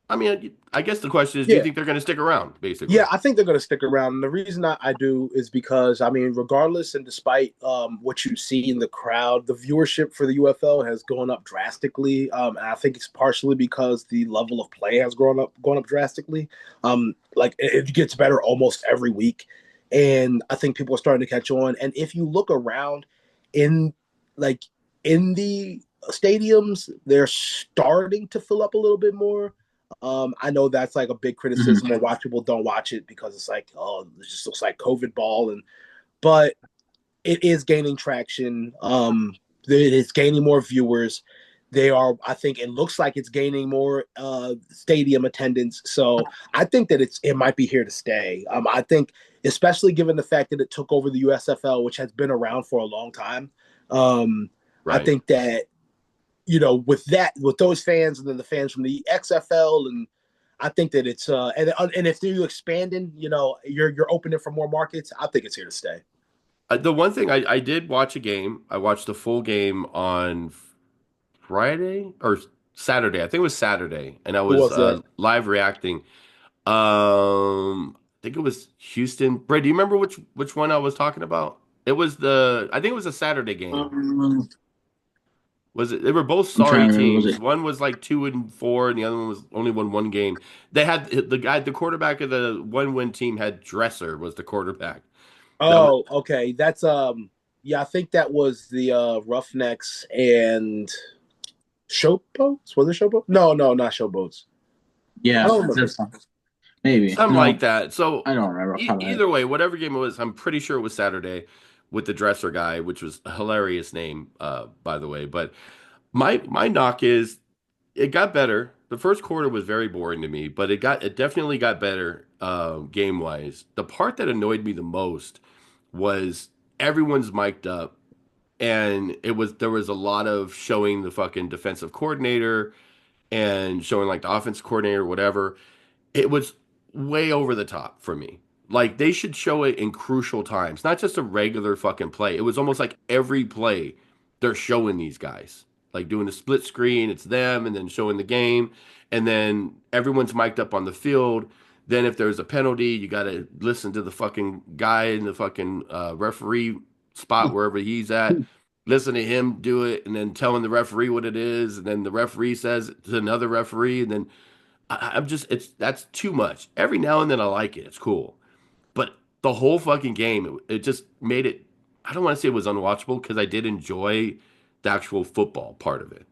I mean, I guess the question is, do you Yeah. think they're going to stick around, basically? Yeah, I think they're going to stick around. And the reason I do is because, I mean, regardless and despite what you see in the crowd, the viewership for the UFL has gone up drastically. And I think it's partially because the level of play has gone up drastically. Like it gets better almost every week. And I think people are starting to catch on. And if you look around in like in the stadiums, they're starting to fill up a little bit more. I know that's like a big criticism of watchable. Don't watch it because it's like, oh, it just looks like COVID ball, but it is gaining traction. It is gaining more viewers. I think it looks like it's gaining more stadium attendance. So I think that it might be here to stay. I think, especially given the fact that it took over the USFL, which has been around for a long time. I Right. think that with those fans and then the fans from the XFL, and I think that it's and if you're expanding, you're opening for more markets. I think it's here to stay. The one thing I did watch a game. I watched the full game on Friday or Saturday. I think it was Saturday, and I Who was was that? live reacting. I think it was Houston. Bray, do you remember which one I was talking about? I think it was a Saturday game. Um, Was it? They were both I'm sorry trying to remember. Was teams. it? One was like 2-4, and the other one was only won one game. They had the quarterback of the one win team had Dresser was the quarterback. That was, Oh, okay. That's yeah, I think that was the Roughnecks and Showboats. Was it Showboats? No, no, not Showboats. I Yeah, don't remember. that's maybe. something like No, that. So I don't remember off the top of my head. either way, whatever game it was, I'm pretty sure it was Saturday with the Dresser guy, which was a hilarious name, by the way. But my knock is it got better. The first quarter was very boring to me, but it definitely got better game wise. The part that annoyed me the most was everyone's mic'd up, and there was a lot of showing the fucking defensive coordinator and showing like the offense coordinator, whatever. It was way over the top for me. Like they should show it in crucial times, not just a regular fucking play. It was almost like every play they're showing these guys, like doing a split screen. It's them, and then showing the game, and then everyone's mic'd up on the field. Then if there's a penalty, you got to listen to the fucking guy in the fucking referee spot wherever he's at. Listen to him do it, and then telling the referee what it is, and then the referee says it to another referee, and then I'm just that's too much. Every now and then I like it. It's cool. But the whole fucking game, it just made it I don't want to say it was unwatchable because I did enjoy the actual football part of it.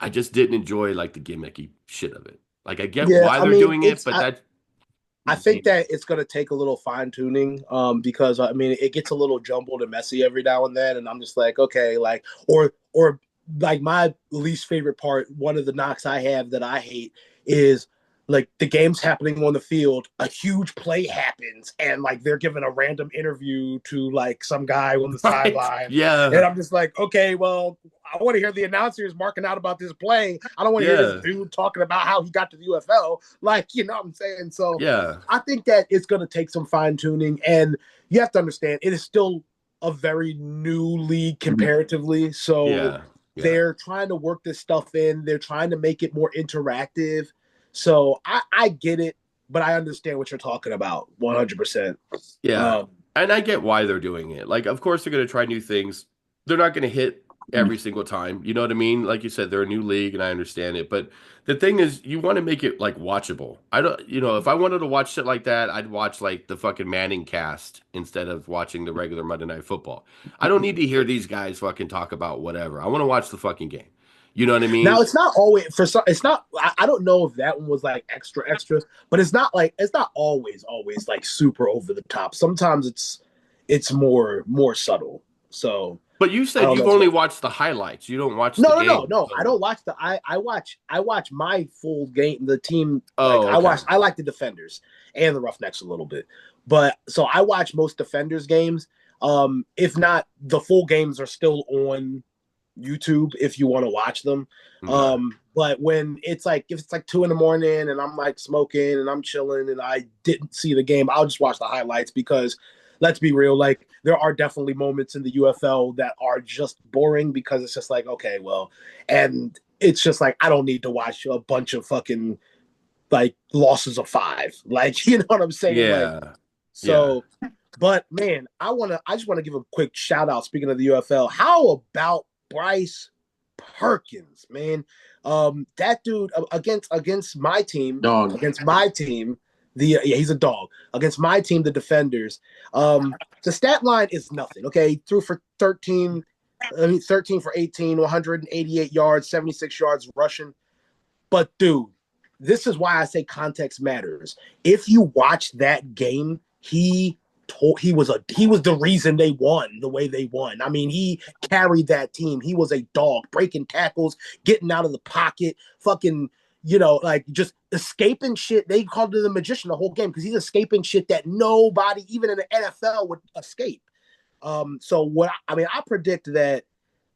I just didn't enjoy like the gimmicky shit of it. Like I get Yeah, why I they're mean, doing it, but that I think that it's going to take a little fine tuning, because I mean it gets a little jumbled and messy every now and then, and I'm just like, okay, like or like my least favorite part, one of the knocks I have that I hate is like the game's happening on the field, a huge play happens, and like they're giving a random interview to like some guy on the right? sideline, and Yeah. I'm just like, okay, well, I want to hear the announcers marking out about this play. I don't want to hear this Yeah. dude talking about how he got to the UFL. Like, you know what I'm saying? So Yeah. I think that it's going to take some fine tuning, and you have to understand it is still a very new league comparatively. So Yeah. Yeah. they're trying to work this stuff in. They're trying to make it more interactive. So I get it, but I understand what you're talking about 100%. Yeah. Um, And I get why they're doing it. Like, of course, they're going to try new things. They're not going to hit every single time. You know what I mean? Like you said, they're a new league, and I understand it. But the thing is, you want to make it like watchable. I don't, if I wanted to watch shit like that, I'd watch like the fucking Manning cast instead of watching the regular Monday Night Football. I don't need to hear these guys fucking talk about whatever. I want to watch the fucking game. You know what I Now mean? it's not always for some. It's not. I don't know if that one was like extra, but it's not always like super over the top. Sometimes it's more subtle. So But you I said don't know. you've only watched the highlights. You don't watch the game. No. I So. don't watch the. I watch my full game. The team like Oh, okay. I like the defenders and the Roughnecks a little bit, but so I watch most defenders games. If not, the full games are still on YouTube if you want to watch them. Okay. But when it's like if it's like 2 in the morning and I'm like smoking and I'm chilling and I didn't see the game, I'll just watch the highlights because let's be real, like there are definitely moments in the UFL that are just boring because it's just like, okay, well, and it's just like I don't need to watch a bunch of fucking like losses of five. Like, you know what I'm saying? Like, Yeah. Yeah. so but man, I just want to give a quick shout out. Speaking of the UFL, how about Bryce Perkins, man? That dude Dog. against my team, the yeah, he's a dog against my team, the Defenders. The stat line is nothing. Okay, threw for 13. I mean, 13 for 18, 188 yards, 76 yards rushing. But dude, this is why I say context matters. If you watch that game, he was the reason they won the way they won. I mean, he carried that team. He was a dog, breaking tackles, getting out of the pocket, fucking, like just escaping shit. They called him the magician the whole game because he's escaping shit that nobody, even in the NFL, would escape. So I predict that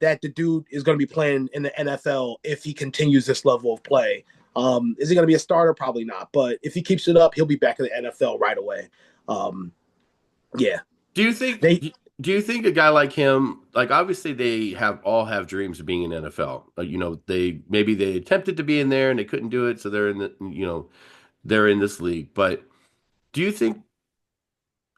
the dude is going to be playing in the NFL if he continues this level of play. Is he going to be a starter? Probably not. But if he keeps it up, he'll be back in the NFL right away. Um, yeah, Do you think they do you think a guy like him, like obviously they have dreams of being in NFL. Like, they attempted to be in there and they couldn't do it, so they're in this league. But do you think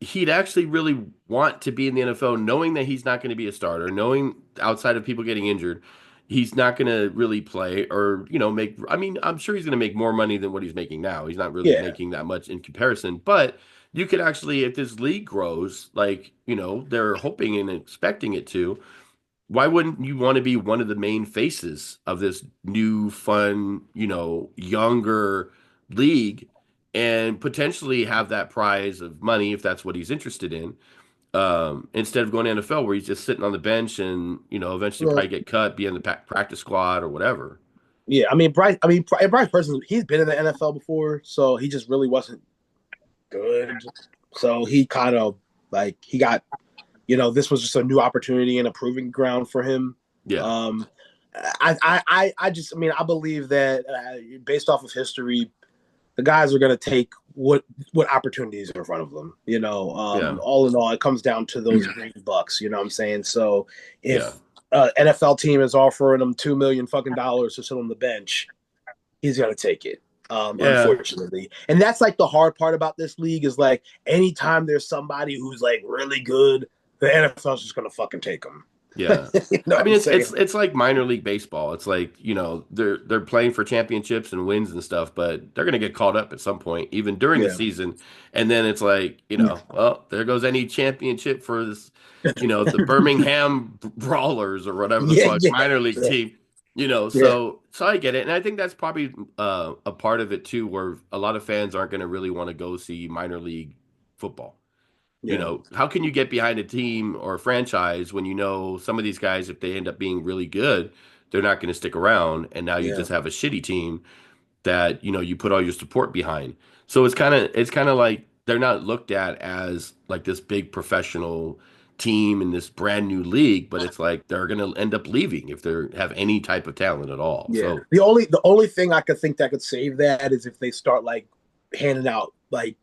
he'd actually really want to be in the NFL knowing that he's not going to be a starter, knowing outside of people getting injured, he's not going to really play or, make, I mean, I'm sure he's going to make more money than what he's making now. He's not really yeah. making that much in comparison, but you could actually, if this league grows, like, they're hoping and expecting it to, why wouldn't you want to be one of the main faces of this new, fun, younger league and potentially have that prize of money if that's what he's interested in? Instead of going to NFL where he's just sitting on the bench and, eventually Well, probably get cut, be in the practice squad or whatever. Yeah, I mean Bryce. I mean Bryce personally, he's been in the NFL before, so he just really wasn't good. So he kind of like he got this was just a new opportunity and a proving ground for him. Yeah. Um, I just I mean I believe that based off of history, the guys are going to take what opportunities are in front of them. Yeah. All in all, it comes down to those green bucks. You know what I'm saying? So Yeah. if NFL team is offering him $2 million fucking dollars to sit on the bench, he's going to take it. Yeah. Unfortunately, and that's like the hard part about this league is like anytime there's somebody who's like really good, the NFL's just going to fucking take them. Yeah. You know I what mean I'm it's saying? it's like minor league baseball. It's like, they're playing for championships and wins and stuff, but they're gonna get caught up at some point, even during the Yeah. season. And then it's like, well, there goes any championship for this, the Birmingham Brawlers or whatever the Yeah. fuck Yeah. minor league Yeah. team. Yeah. So I get it. And I think that's probably a part of it too, where a lot of fans aren't gonna really want to go see minor league football. Yeah. How can you get behind a team or a franchise when some of these guys, if they end up being really good, they're not going to stick around, and now you Yeah. just have a shitty team that you put all your support behind. So it's kind of like they're not looked at as like this big professional team in this brand new league, but it's like they're going to end up leaving if they have any type of talent at all. Yeah. So The only thing I could think that could save that is if they start like handing out like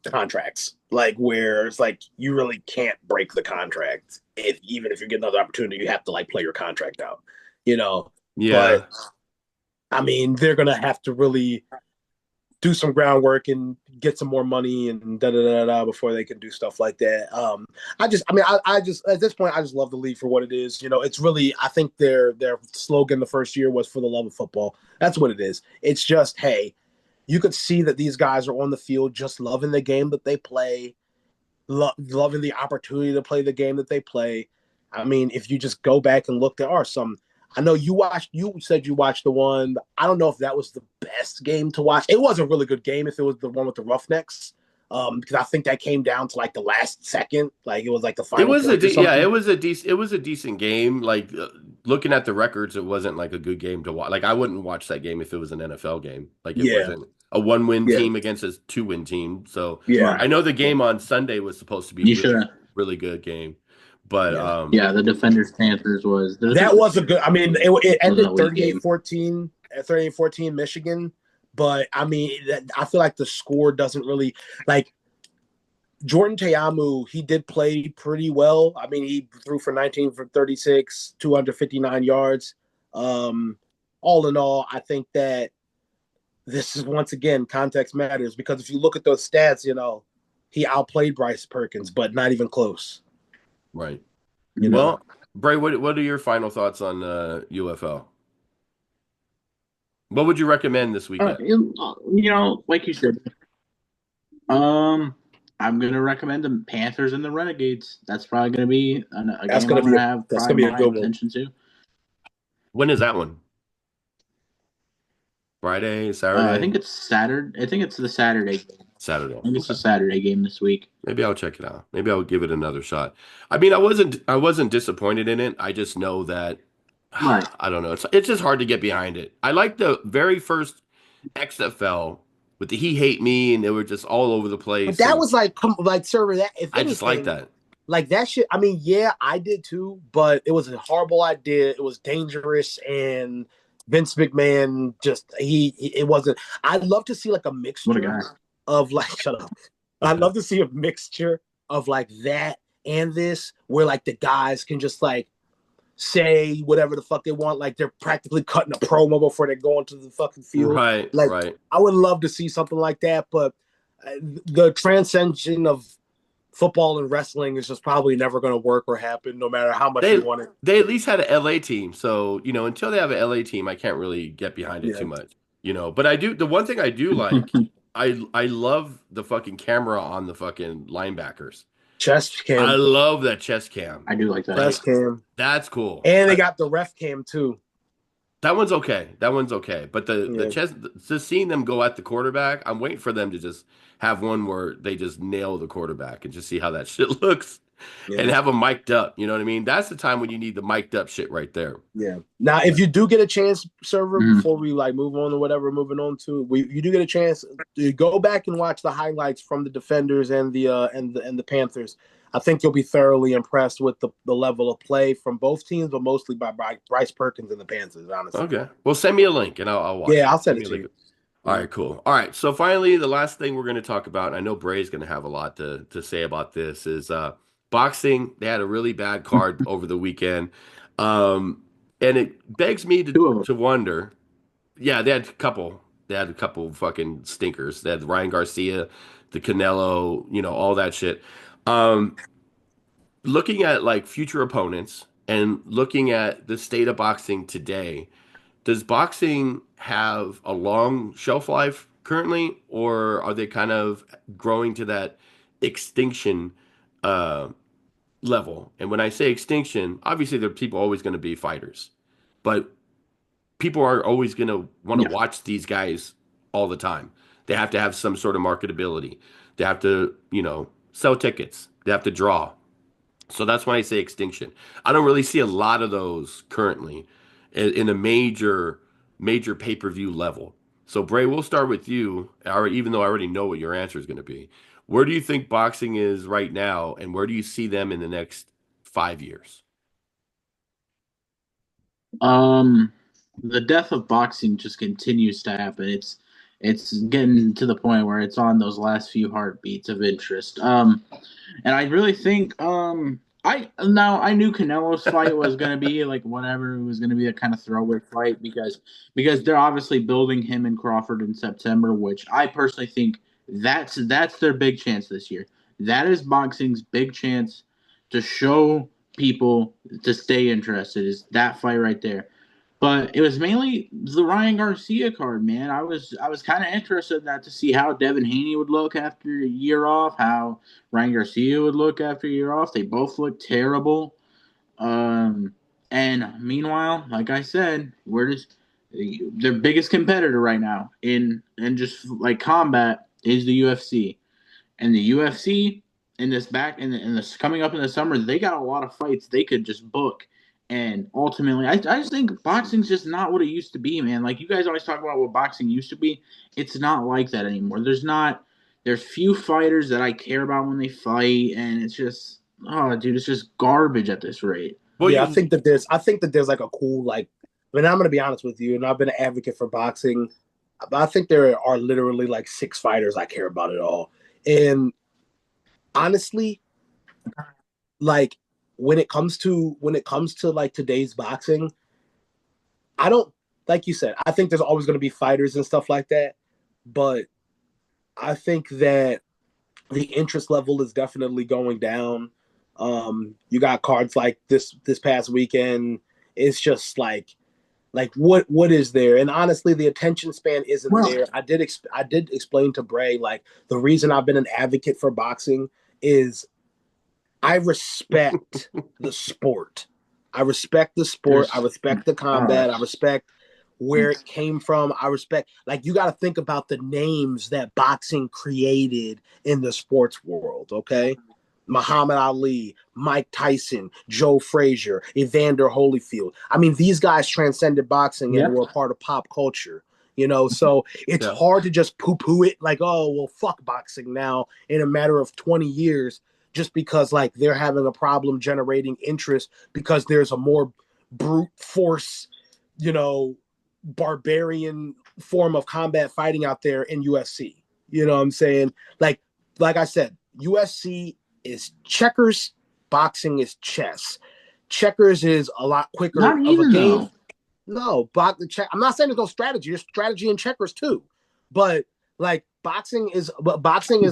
contracts, like where it's like you really can't break the contract if even if you get another opportunity, you have to like play your contract out, you know. yeah, But I mean, they're gonna have to really do some groundwork and get some more money and da da da da before they can do stuff like that. I just at this point, I just love the league for what it is. It's really, I think their slogan the first year was for the love of football. That's what it is. It's just, hey, you could see that these guys are on the field just loving the game that they play, loving the opportunity to play the game that they play. I mean, if you just go back and look, there are some. I know you said you watched the one. I don't know if that was the best game to watch. It was a really good game if it was the one with the Roughnecks. Because I think that came down to like the last second. Like it was like the it final was a points or yeah, something. it was a decent game. Like looking at the records, it wasn't like a good game to watch. Like I wouldn't watch that game if it was an NFL game. Like it Yeah. wasn't a one-win Yeah. team against a two-win team. So Yeah. I Right. know the game on Sunday was supposed to be You should have. really good game, but Yeah. Yeah, the Defenders Panthers was the That Defenders was a good. I mean, it was a ended weak game. 38-14 at 38-14 Michigan. But I mean, I feel like the score doesn't really like Jordan Teamu. He did play pretty well. I mean, he threw for 19 for 36, 259 yards. Um, all in all, I think that this is once again context matters because if you look at those stats, he outplayed Bryce Perkins, but not even close. right. You know, Well, Bray, what are your final thoughts on UFL? What would you recommend this weekend? Like you said, um, I'm gonna recommend the Panthers and the Renegades. That's probably gonna be a that's game gonna I'm be gonna a have that's probably gonna be a my good one. attention to. When is that one? Friday, I Saturday, think it's Saturday. I think it's the Saturday game. Saturday. I think it's Okay. the Saturday game this week. Maybe I'll check it out. Maybe I'll give it another shot. I mean, I wasn't disappointed in it. I just know that Right. I don't know. It's just hard to get behind it. I like the very first XFL with the He Hate Me and they were just all over the But place that and was like server that if I just like anything, that. like that shit. I mean, yeah, I did too, but it was a horrible idea. It was dangerous, and Vince McMahon just it wasn't. I'd love to see like a What a mixture guy. of like shut up. I'd love to see a mixture of like that and this, where like the guys can just like say whatever the fuck they want, like they're practically cutting a promo before they go into the fucking field. Right, Like right. I would love to see something like that, but the transcension of football and wrestling is just probably never going to work or happen, no matter how much They you want it. they at least had an LA team. So, until they have an LA team, I can't really get behind it Yeah, too much. But I do the one thing I do like, I love the fucking camera on the fucking linebackers. chest I cam, love that chest cam. I do like that. Like chest cam, that's cool. and they got the ref cam too. That one's okay. That one's okay. But the Yeah, chest, just seeing them go at the quarterback, I'm waiting for them to just have one where they just nail the quarterback and just see how that shit looks. and Yeah. have them mic'd up. You know what I mean? That's the time when you need the mic'd up shit right there. Yeah. Now, if you do get a chance, server, Mhm. before we like move on to whatever we're moving on to, you do get a chance to go back and watch the highlights from the defenders and the Panthers. I think you'll be thoroughly impressed with the level of play from both teams, but mostly by Bryce Perkins and the Panthers. Honestly, Okay. Well, send me a link and I'll watch yeah, it. I'll Send send me it a to link. you. All Yeah. right, cool. All right. So finally, the last thing we're going to talk about, and I know Bray's going to have a lot to say about this, is boxing. They had a really bad card over the weekend. Um, and it begs me to, Two of them. to wonder. Yeah, they had a couple. They had a couple fucking stinkers. They had Ryan Garcia, the Canelo, all that shit. Um, Looking at like future opponents and looking at the state of boxing today, does boxing have a long shelf life currently, or are they kind of growing to that extinction uh, level? And when I say extinction, obviously there are people always going to be fighters, but people are always going to want to Yeah. watch these guys all the time. They have to have some sort of marketability. They have to, sell tickets. They have to draw. So that's when I say extinction. I don't really see a lot of those currently in a major pay-per-view level. So Bray, we'll start with you, even though I already know what your answer is going to be. Where do you think boxing is right now, and where do you see them in the next 5 years? Um, the death of boxing just continues to happen. It's getting to the point where it's on those last few heartbeats of interest. And I really think I knew Canelo's fight was gonna be like whatever, it was gonna be a kind of throwaway fight because they're obviously building him and Crawford in September, which I personally think that's their big chance this year. That is boxing's big chance to show people to stay interested, is that fight right there. But it was mainly the Ryan Garcia card, man. I was kind of interested in that to see how Devin Haney would look after a year off, how Ryan Garcia would look after a year off. They both look terrible. Um, and meanwhile, like I said, we're just their biggest competitor right now in just like combat is the UFC. And the UFC in this coming up in the summer, they got a lot of fights they could just book. And ultimately, I just think boxing's just not what it used to be, man. Like you guys always talk about what boxing used to be. It's not like that anymore. There's few fighters that I care about when they fight, and it's just oh dude, it's just garbage at this rate. Well, Yeah, you I think that there's like a cool like. I mean, I'm gonna be honest with you, and I've been an advocate for boxing. But I think there are literally like six fighters I care about at all. And honestly, like when it comes to like today's boxing, I don't like you said, I think there's always gonna be fighters and stuff like that. But I think that the interest level is definitely going down. You got cards like this past weekend. It's just like what is there? And honestly, the attention span isn't Well, there. I did explain to Bray like the reason I've been an advocate for boxing is I respect the sport. I respect the sport. I there's respect the combat. I respect where it came from. I respect, like, you got to think about the names that boxing created in the sports world, okay? Muhammad Ali, Mike Tyson, Joe Frazier, Evander Holyfield. I mean, these guys transcended boxing and yeah. were a part of pop culture, so it's yeah. hard to just poo poo it like, oh, well, fuck boxing now in a matter of 20 years just because like they're having a problem generating interest because there's a more brute force, you know, barbarian form of combat fighting out there in UFC. You know what I'm saying? Like I said, UFC is checkers, boxing is chess. Checkers is a lot quicker Not of a even game. though. No, I'm not saying there's no strategy. There's strategy in checkers too, but like boxing is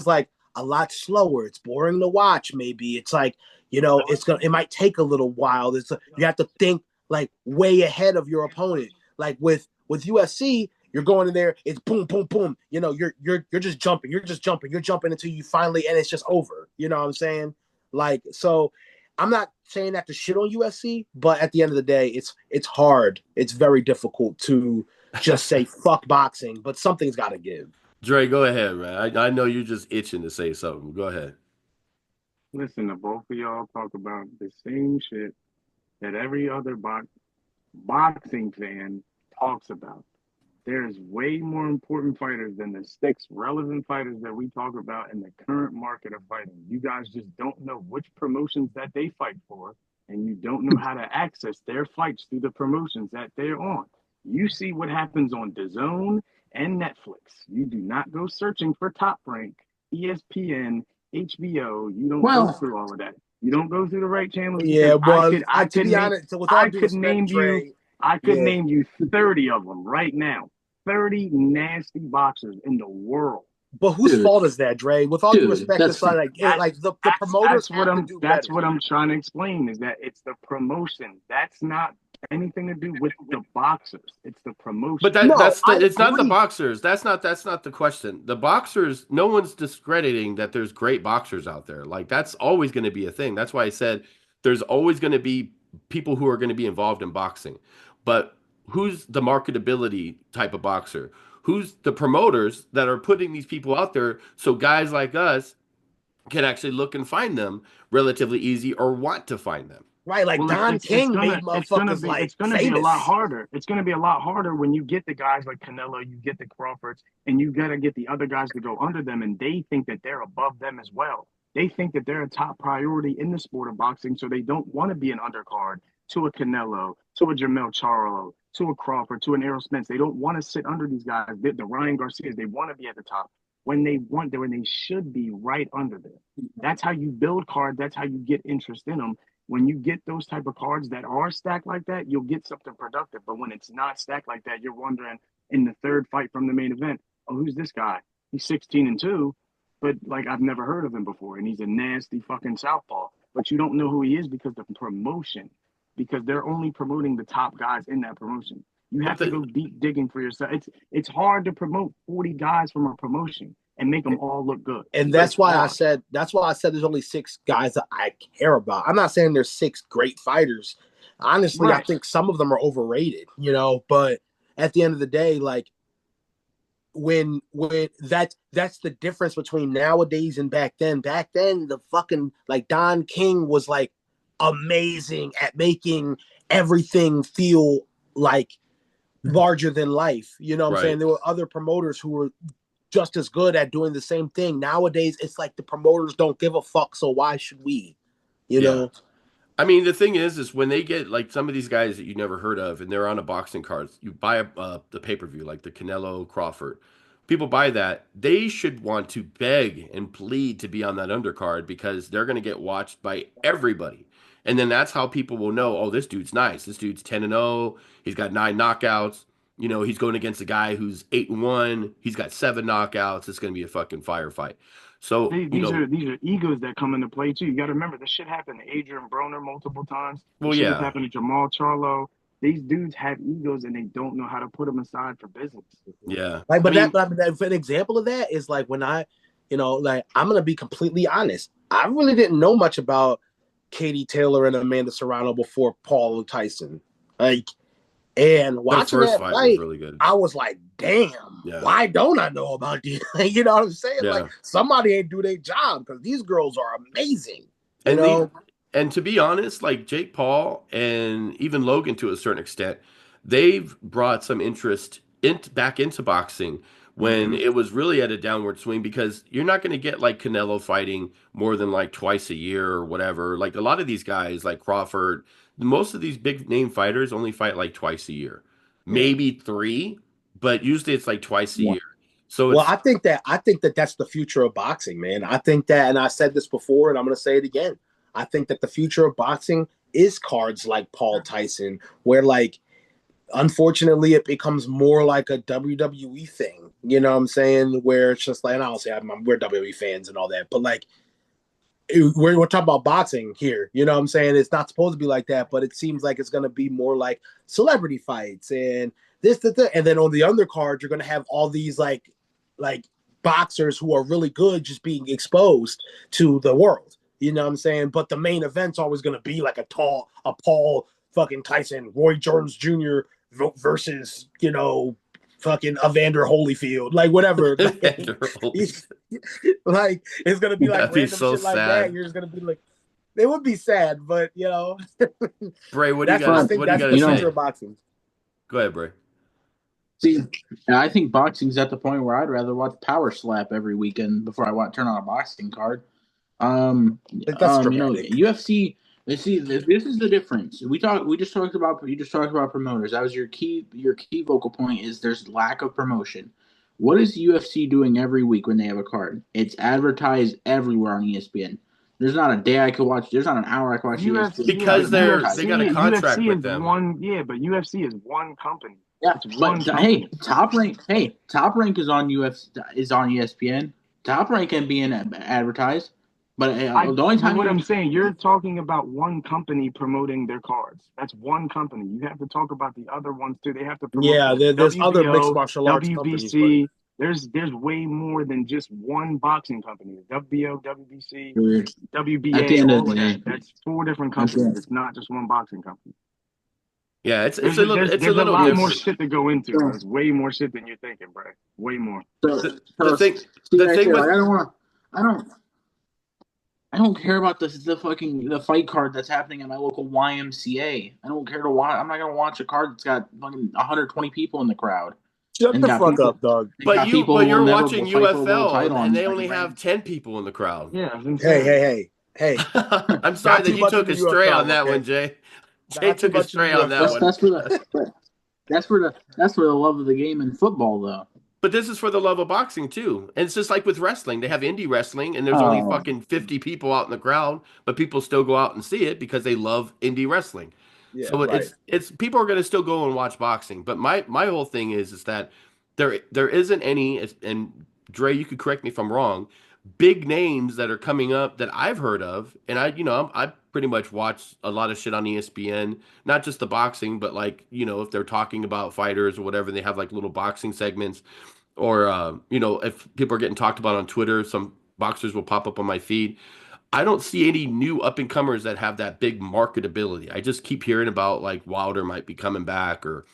like a lot slower. It's boring to watch. Maybe it's like it might take a little while. You have to think like way ahead of your opponent. Like with UFC, you're going in there. It's boom, boom, boom. You're just jumping. You're just jumping. You're jumping until you finally, and it's just over. You know what I'm saying? Like so. I'm not saying that to shit on USC, but at the end of the day, it's hard. It's very difficult to just say fuck boxing, but something's got to give. Dre, go ahead, man. I know you're just itching to say something. Go ahead. Listen to both of y'all talk about the same shit that every other boxing fan talks about. There's way more important fighters than the six relevant fighters that we talk about in the current market of fighting. You guys just don't know which promotions that they fight for, and you don't know how to access their fights through the promotions that they're on. You see what happens on DAZN and Netflix. You do not go searching for Top Rank, ESPN, HBO. You don't go Well, through all of that. You don't go through the right channels because Yeah, well, I to could be name honest, with all I due could respect, name you Trey, I could yeah. name you 30 of them right now. 30 nasty boxers in the world. But whose dude, fault is that, Dre? With all due respect, that's it's like the promoters have to do That's better. what I'm trying to explain is that it's the promotion. That's not anything to do with the boxers. It's the But promotion. No, I it's not the agree. boxers. That's not the question. The boxers, no one's discrediting that there's great boxers out there. Like that's always going to be a thing. That's why I said there's always going to be people who are going to be involved in boxing. But who's the marketability type of boxer? Who's the promoters that are putting these people out there so guys like us can actually look and find them relatively easy or want to find them? Right, like Well, Don King made motherfuckers like it's gonna be a lot famous. harder. It's gonna be a lot harder when you get the guys like Canelo, you get the Crawfords, and you gotta get the other guys to go under them, and they think that they're above them as well. They think that they're a top priority in the sport of boxing, so they don't want to be an undercard to a Canelo, to a Jermell Charlo, to a Crawford, to an Errol Spence. They don't want to sit under these guys. The Ryan Garcias, they want to be at the top when they should be right under them. That's how you build cards. That's how you get interest in them. When you get those type of cards that are stacked like that, you'll get something productive. But when it's not stacked like that, you're wondering in the third fight from the main event, oh, who's this guy? He's 16-2, but like I've never heard of him before, and he's a nasty fucking southpaw. But you don't know who he is because the promotion, because they're only promoting the top guys in that promotion. You But have to the go deep digging for yourself. It's hard to promote 40 guys from a promotion and make them all look good. And It's hard. that's why I said there's only six guys that I care about. I'm not saying there's six great fighters. Honestly, I Right. think some of them are overrated, but at the end of the day, like when that's the difference between nowadays and back then. Back then, the fucking like Don King was like amazing at making everything feel like larger than life. You know what I'm saying? right. There were other promoters who were just as good at doing the same thing. Nowadays, it's like the promoters don't give a fuck, so why should we? You Yeah. know? I mean, the thing is when they get like some of these guys that you never heard of, and they're on a boxing card, you buy the pay per view, like the Canelo Crawford. People buy that. They should want to beg and plead to be on that undercard because they're going to get watched by everybody, and then that's how people will know. Oh, this dude's nice. This dude's 10-0. He's got 9 knockouts. He's going against a guy who's 8-1. He's got 7 knockouts. It's going to be a fucking firefight. So, These are egos that come into play too. You got to remember this shit happened to Adrian Broner multiple times. well, This shit has yeah. happened to Jamal Charlo. These dudes have egos and they don't know how to put them aside for business. Yeah. Like, I but mean, an example of that is like when like I'm gonna be completely honest. I really didn't know much about Katie Taylor and Amanda Serrano before Paul Tyson. Like, and the watching first that fight was fight, really good. I was like, damn, Yeah. why don't I know about these? You know what I'm saying? Like Yeah. somebody ain't do their job because these girls are amazing. You And the know? and to be honest, like Jake Paul and even Logan to a certain extent, they've brought some interest back into boxing when Mm-hmm. it was really at a downward swing because you're not going to get like Canelo fighting more than like twice a year or whatever. Like a lot of these guys, like Crawford, most of these big name fighters only fight like twice a year, Yeah. maybe three, but usually it's like twice a Yeah. year. So Well, it's I think that that's the future of boxing, man. I think that, and I said this before, and I'm going to say it again. I think that the future of boxing is cards like Paul Tyson, where like unfortunately it becomes more like a WWE thing. You know what I'm saying? Where it's just like, and I'll say we're WWE fans and all that, but like we're talking about boxing here. You know what I'm saying? It's not supposed to be like that, but it seems like it's going to be more like celebrity fights and this, and then on the undercard, you're going to have all these like boxers who are really good just being exposed to the world. You know what I'm saying? But the main event's always going to be like a Paul fucking Tyson, Roy Jones Jr. versus, fucking Evander Holyfield, like whatever. He's, like it's gonna be like That'd be random so shit like that. sad. You're just gonna be like, it would be sad, but Bray, what do you that's got? I But think What do you that's got the to you know, future say? of boxing. Go ahead, Bray. see, I think boxing's at the point where I'd rather watch Power Slap every weekend before I turn on a boxing card. Like, that's dramatic. UFC. Let's see. This is the difference. We just talked about. You just talked about promoters. That was your key. Your key vocal point is there's lack of promotion. What is UFC doing every week when they have a card? It's advertised everywhere on ESPN. There's not a day I could watch. There's not an hour I could watch UFC, ESPN. yeah, Because but Doesn't advertise. they got a contract UFC with is them. one, yeah, but UFC is one company. Yeah, It's one but hey, company. Top Rank is on UFC is on ESPN. Top Rank can be advertised, but the only But time what you I'm saying, you're talking about one company promoting their cards. That's one company. You have to talk about the other ones too. They have to promote Yeah, there's other mixed WBO, martial arts companies, but WBC. There's way more than just one boxing company. WBO, WBC, at the WBA, end of all the of that. day, That's four different at the companies. end. It's not just one boxing company. Yeah, it's a There's a little lot more different. shit to go into. So, There's way more shit than you're thinking, bro. Way more. so, The so thing see the right thing there. Like, with I don't, I don't care about the fight card that's happening at my local YMCA. I don't care to watch. I'm not gonna watch a card that's got fucking 120 people in the crowd shut and the got fuck people up, dog. and got people but who will you're never watching fight for a world UFL title and on they only fucking have random. 10 people in the crowd. Yeah, that's Hey, insane. hey, hey, hey. I'm sorry Not that too you much took into astray on UFL, that one, okay? Jay. Jay Not too took much into astray on that UFL. one. That's for the love of the game in football though. But this is for the love of boxing too. And it's just like with wrestling. They have indie wrestling and there's only Oh, fucking 50 people out in the crowd, but people still go out and see it because they love indie wrestling. Yeah, So right. it's people are going to still go and watch boxing. But my whole thing is that there isn't any, and Dre, you could correct me if I'm wrong, big names that are coming up that I've heard of. And I pretty much watch a lot of shit on ESPN, not just the boxing, but like, if they're talking about fighters or whatever, they have like little boxing segments or if people are getting talked about on Twitter, some boxers will pop up on my feed. I don't see any new up and comers that have that big marketability. I just keep hearing about like Wilder might be coming back or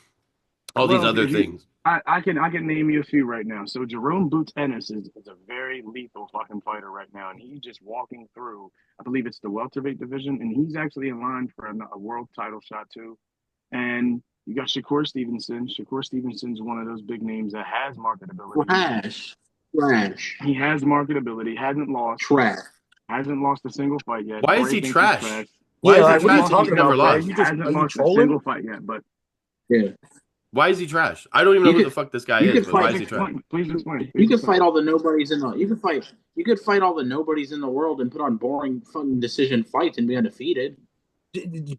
all these Well, other if you, things. I can name you a few right now. So Jerome Boots Ennis is a very lethal fucking fighter right now, and he's just walking through. I believe it's the welterweight division, and he's actually in line for a world title shot too. And you got Shakur Stevenson. Shakur Stevenson's one of those big names that has marketability. trash, He has marketability. trash. Hasn't lost a single fight yet. Why is Bray he thinks he's trash? trash. Why Yeah, is he like what are you trash if he's talking never about, Bray? lost? He You just hasn't are you lost a trolling? single fight yet, but Yeah, Why is he trash? I don't even know you who the could fuck this guy you is, could but why fight is he trash? Please explain. you Please could explain. fight all the nobodies in the you could fight all the nobodies in the world and put on boring fucking decision fights and be undefeated.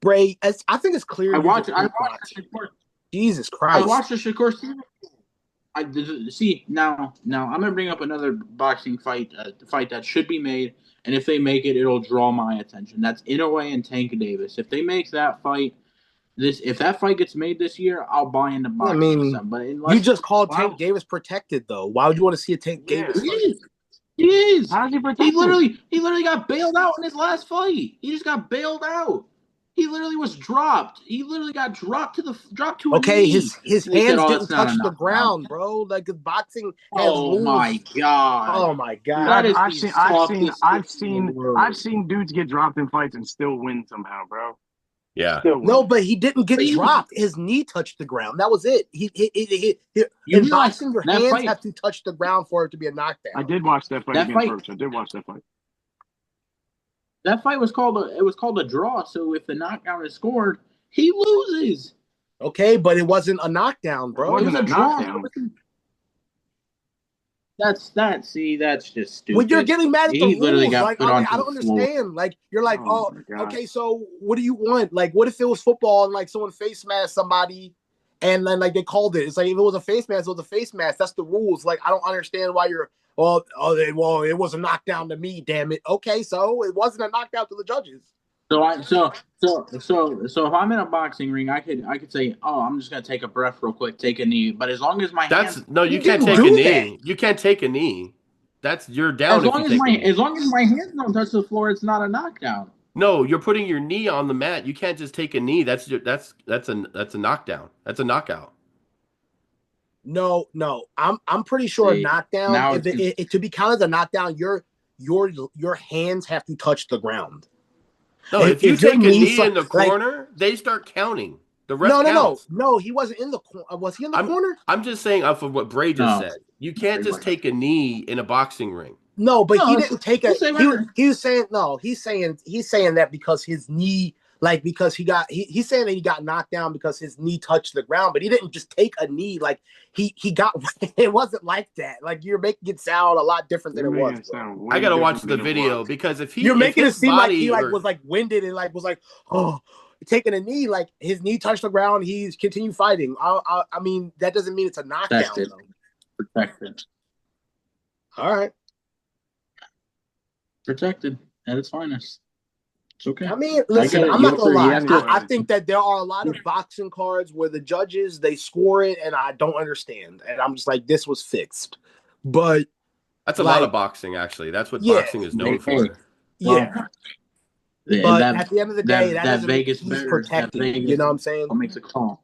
Bray, I think it's clear you just I didn't watched watch. the Shakur. Jesus I Christ. watched the Shakur Stevenson. See now I'm gonna bring up another boxing fight that should be made, and if they make it, it'll draw my attention. That's Inoue and Tank Davis. If they make that fight, if that fight gets made this year, I'll buy into I boxing. mean, Some, but you unless just called Tank Wow. Davis protected, though. Why would you want to see a Tank Yeah. Davis he fight? is, he is. How's he He protected? literally got bailed out in his last fight. He just got bailed out. He literally was dropped. He literally got dropped to a Okay, knee. his And they said, hands "Oh, didn't that's not touch a the knockdown." ground, bro. Like the boxing has Oh my rules. god. Oh my Dude, God. That is I've the seen I've seen softest I've thing in the seen I've world. seen dudes get dropped in fights and still win somehow, bro. Yeah. Still No, win. but he didn't get But dropped. His knee touched the ground. That was it. you In realize boxing, your that hands fight, have to touch the ground for it to be a I knockdown. did watch that fight that against fight, Roach. I did watch that fight. that fight was called a draw. So if the knockdown is scored, he loses. Okay, but it wasn't a knockdown, It It bro. was wasn't a a draw. knockdown. See, that's just When you're stupid. getting mad at the He literally rules, got like put I onto the don't floor. understand. Like you're like, Oh oh, my god. okay, so what do you want? Like, what if it was football and like someone face masked somebody, and then like they called it? It's like if it was a face mask, it was a face mask. That's the rules. Like I don't understand why you're. Well, it was a knockdown to me. Damn it. Okay, so it wasn't a knockdown to the judges. So if I'm in a boxing ring, I could say, oh, I'm just gonna take a breath real quick, take a knee. But as long as my hands, No, He you can't didn't take a do that. knee. You can't take a knee. You're down if you take a knee. as long as my hands don't touch the floor, it's not a knockdown. No, you're putting your knee on the mat. You can't just take a knee. That's a knockdown. That's a knockout. No, no. I'm pretty sure a See, knockdown. now If it to be counted as a knockdown, your hands have to touch the ground. No, if you If your take a knee knee in the like corner, they start counting. The ref no no no counts. no, he wasn't in the corner. Was he in the I'm corner? I'm just saying off of what Bray just no, said. You can't just take a knee in a boxing ring. No, but he no. didn't take a. We'll say whatever. He was saying no. He's saying that because his knee, like because he's saying that he got knocked down because his knee touched the ground, but he didn't just take a knee. Like he got. It wasn't like that. Like you're making it sound a lot different than You're it making was, it bro. sound I way gotta watch different the than it video was. because You're if making it his seem like he body like or was like winded and like was like taking a knee. Like his knee touched the ground. He's continued fighting. I mean that doesn't mean it's a knockdown Protected, though. protected, All right. protected at its finest. It's okay. I mean, I listen, get it. I'm not gonna You lie. have to. I think that there are a lot of boxing cards where the judges they score it, and I don't understand, and I'm just like, this was fixed. But that's a lot of like, boxing actually. That's what yeah, boxing is known Hey, for. yeah. well, But that at the end of the day, that that doesn't mean Vegas he's better. That protecting. You Vegas know what I'm saying? makes a call.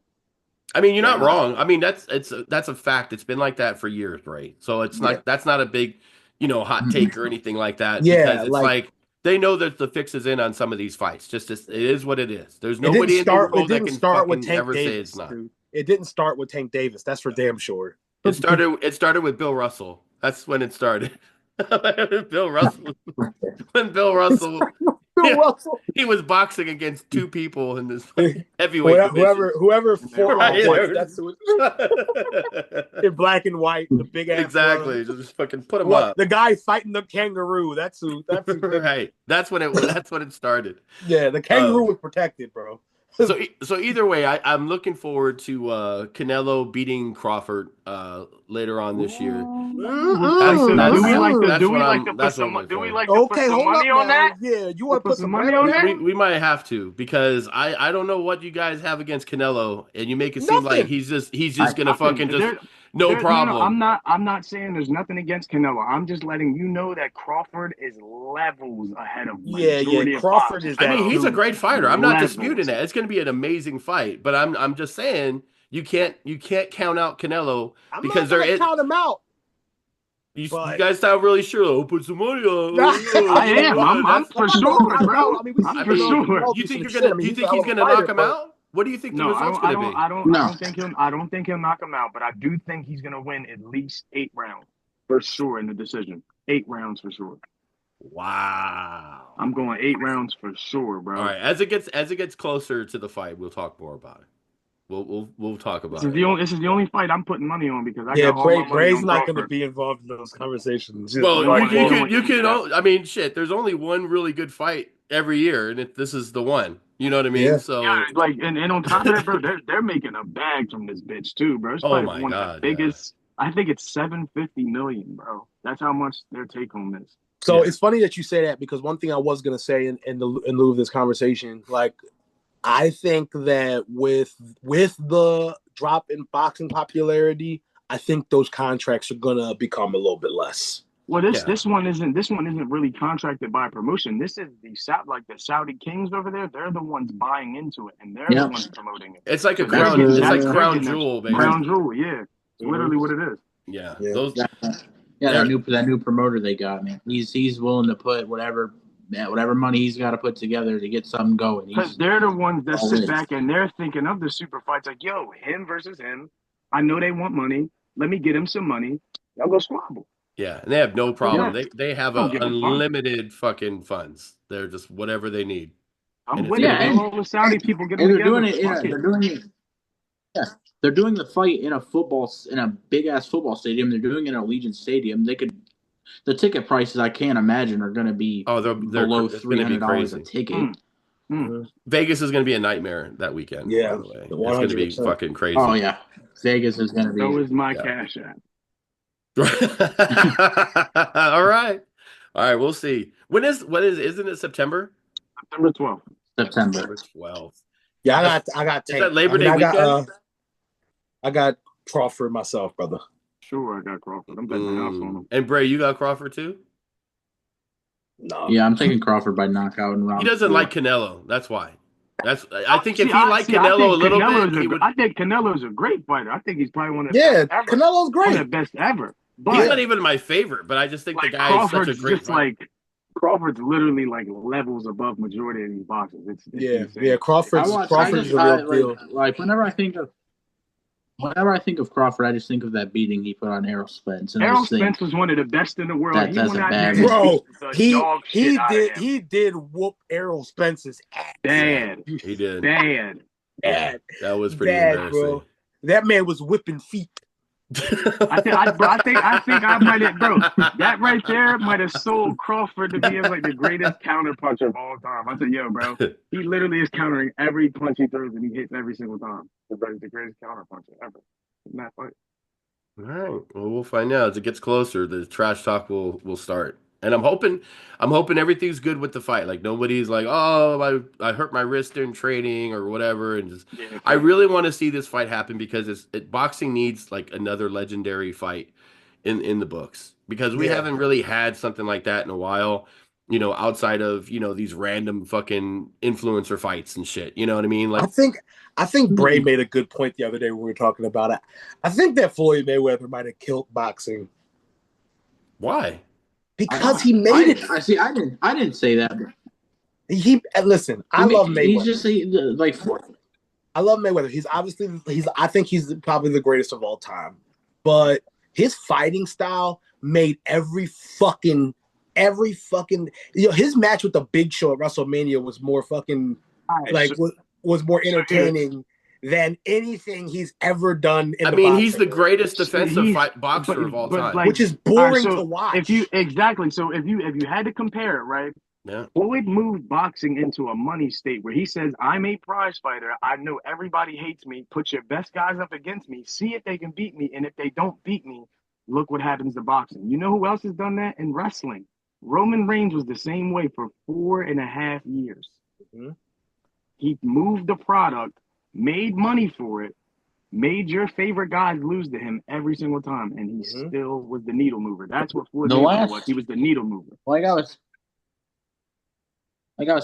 I mean, you're not Yeah. wrong. I mean, that's a fact. It's been like that for years, right? So it's Yeah. not that's not a big, hot take or anything like that Yeah, because it's like like they know that the fix is in on some of these fights. It is what it is. There's it didn't nobody in the start. It world that didn't can start with fucking Tank ever say it's Davis, not. dude. It didn't start with Tank Davis. That's for damn sure. It started with Bill Russell. That's when it started. Bill Russell when Bill Russell Bill yeah, Russell. he was boxing against two people in this fucking heavyweight division. Whoever And they were fought all Right once, white. that's who in black and white, the big ass brother. Exactly. Just fucking put him What up. the guy fighting the kangaroo? That's who. That's who. Right. That's when it started. Yeah, the kangaroo Um, was protected, bro. so either way, I'm looking forward to Canelo beating Crawford later on this year. That's That's Do we like to put that's what I'm some looking do we for. like to put Okay, some hold money up on now. that? Yeah, you We'll want to put put some some money bread on on We, that? we we might have to because I don't know what you guys have against Canelo, and you make it seem like Nothing. he's just gonna Nothing. fucking just no No. problem. I'm not saying there's nothing against Canelo. I'm just letting you know that Crawford is levels ahead of Yeah, yeah. majority of Crawford boxers, is I that mean, bro. he's a dude. great fighter. I'm not disputing Levels. that. It's going to be an amazing fight, but I'm just saying you can't count out Canelo I'm not because there gonna is count him out, you but guys sound really sure. Oh, put some money nah, on. I am. I'm That's I'm for not gonna sure, count him out. bro. I mean, we I'm see I for mean, Canelo sure. Canelo you do think some you're shit. gonna I mean, do you he's a think hell he's of a gonna knock fighter, him but out? What do you think the No, result's gonna be? no. I don't think he'll knock him out, but I do think he's gonna win at least 8 rounds for sure in the decision. 8 rounds for sure. Wow. I'm going 8 rounds for sure, All bro. right, as it gets closer to the fight, we'll talk more about it. We'll talk about it. This is the only fight I'm putting money on because I yeah, got all my money Bray's on not gonna Crawford. be involved in those conversations. Well, I don't you, want to. you You don't can want to you get into can that. I mean, shit. There's only one really good fight every year, and this is the one. You know what I mean? Yeah. So, Yeah, like and on top of that, bro, they're making a bag from this bitch too, bro. It's oh probably my one of the god, yeah, biggest. I think it's 750 million, bro. That's how much their take home is. So yeah. it's funny that you say that because one thing I was gonna say in lieu of this conversation, like I think that with the drop in boxing popularity, I think those contracts are gonna become a little bit less. Well, Yeah. this one isn't really contracted by promotion. This is the Saudi Kings over there. They're the ones buying into it, and they're the Yep. ones promoting it. It's like a So they're crown. getting It's that. like They're crown getting that jewel, crown basically. jewel. Yeah, it's literally what it is. Yeah, Yeah. those. Yeah, They're, that new promoter they got, man. He's willing to put whatever money he's got to put together to get something going. Because He's they're the ones that all sit in. back and they're thinking of the super fights. Like, yo, him versus him. I know they want money. Let me get him some money. Y'all go squabble. yeah, and they have no problem. Yep. They have I don't give a fuck. unlimited fucking funds. They're just whatever they need, and I'm it's with it, gonna Yeah, bro. be. All the Saudi people get them and they're doing together. it. Fuck Yeah, it. they're doing it. Yeah, they're doing the fight in a big ass football stadium. They're doing it in a Allegiant Stadium. The ticket prices I can't imagine are going to be Oh, below it's three gonna be hundred dollars a crazy. ticket. Vegas is gonna be a nightmare that weekend. By Yeah, the way, one it's gonna hundred be percent. fucking crazy. Oh yeah, Vegas is going to So be. is my Yeah. cash app. All right. All right, we'll see. Isn't it September? September 12th. September. September 12th. Yeah, I got Is Tank. that Labor I mean, Day weekend? I got Crawford myself, brother. Sure, I got Crawford. I'm betting the house on him. And Bray, you got Crawford too? No. Yeah, I'm taking Crawford by knockout in round He doesn't 4. like Canelo. That's why. I think if he liked I Canelo a think little bit, he would. I think Canelo's a great fighter. I think he's probably one of the best Yeah, ever. Canelo's One of great. the best ever. He's But not even my favorite, but I just think the like guy is such a great fighter. Crawford's literally like levels above majority of these boxers. It's Yeah. insane. Crawford's the real deal. like whenever I think of Crawford, I just think of that beating he put on Errol Spence, and I Errol just think Spence was one of the best in the world. that He that's went a out there bad and look. Bro, beat the dog shit out of him. he did whoop Errol Spence's ass. Bad. He did. Bad. Yeah, that was pretty Bad, embarrassing. bro. That man was whipping feet. I think I might have, bro. That right there might have sold Crawford to be as like the greatest counter puncher of all time. I said, yo, bro, he literally is countering every punch he throws and he hits every single time. He's the greatest counter puncher ever. Isn't that funny? All right. Well, we'll find out as it gets closer. The trash talk will start, and I'm hoping everything's good with the fight. Like nobody's like, oh, I hurt my wrist during training or whatever, and just Yeah, I really want to see this fight happen because boxing needs like another legendary fight in the books because we Yeah. haven't really had something like that in a while. Outside of these random fucking influencer fights and shit. You know what I mean? I Like, think Bray made a good point the other day when we were talking about it. I think that Floyd Mayweather might have killed boxing why? because he made it. I didn't say that. He listen. I love Mayweather. He's just like I love Mayweather. I think he's probably the greatest of all time. But his fighting style made every fucking his match with the Big Show at WrestleMania was more fucking right, was more entertaining than anything he's ever done in I the mean, boxing he's the world. greatest defensive boxer of all time. like, which is boring so to watch. if you had to compare it, right? Yeah. Floyd moved boxing into a money state where he says, I'm a prize fighter. I know everybody hates me. Put your best guys up against me. See if they can beat me. And if they don't beat me, look what happens to boxing. You know who else has done that? In wrestling. Roman Reigns was the same way for 4.5 years. Mhm. He moved the product, made money for it, made your favorite guys lose to him every single time, and he still was the needle mover. That's what Floyd Mayweather was. He was the needle mover. like I was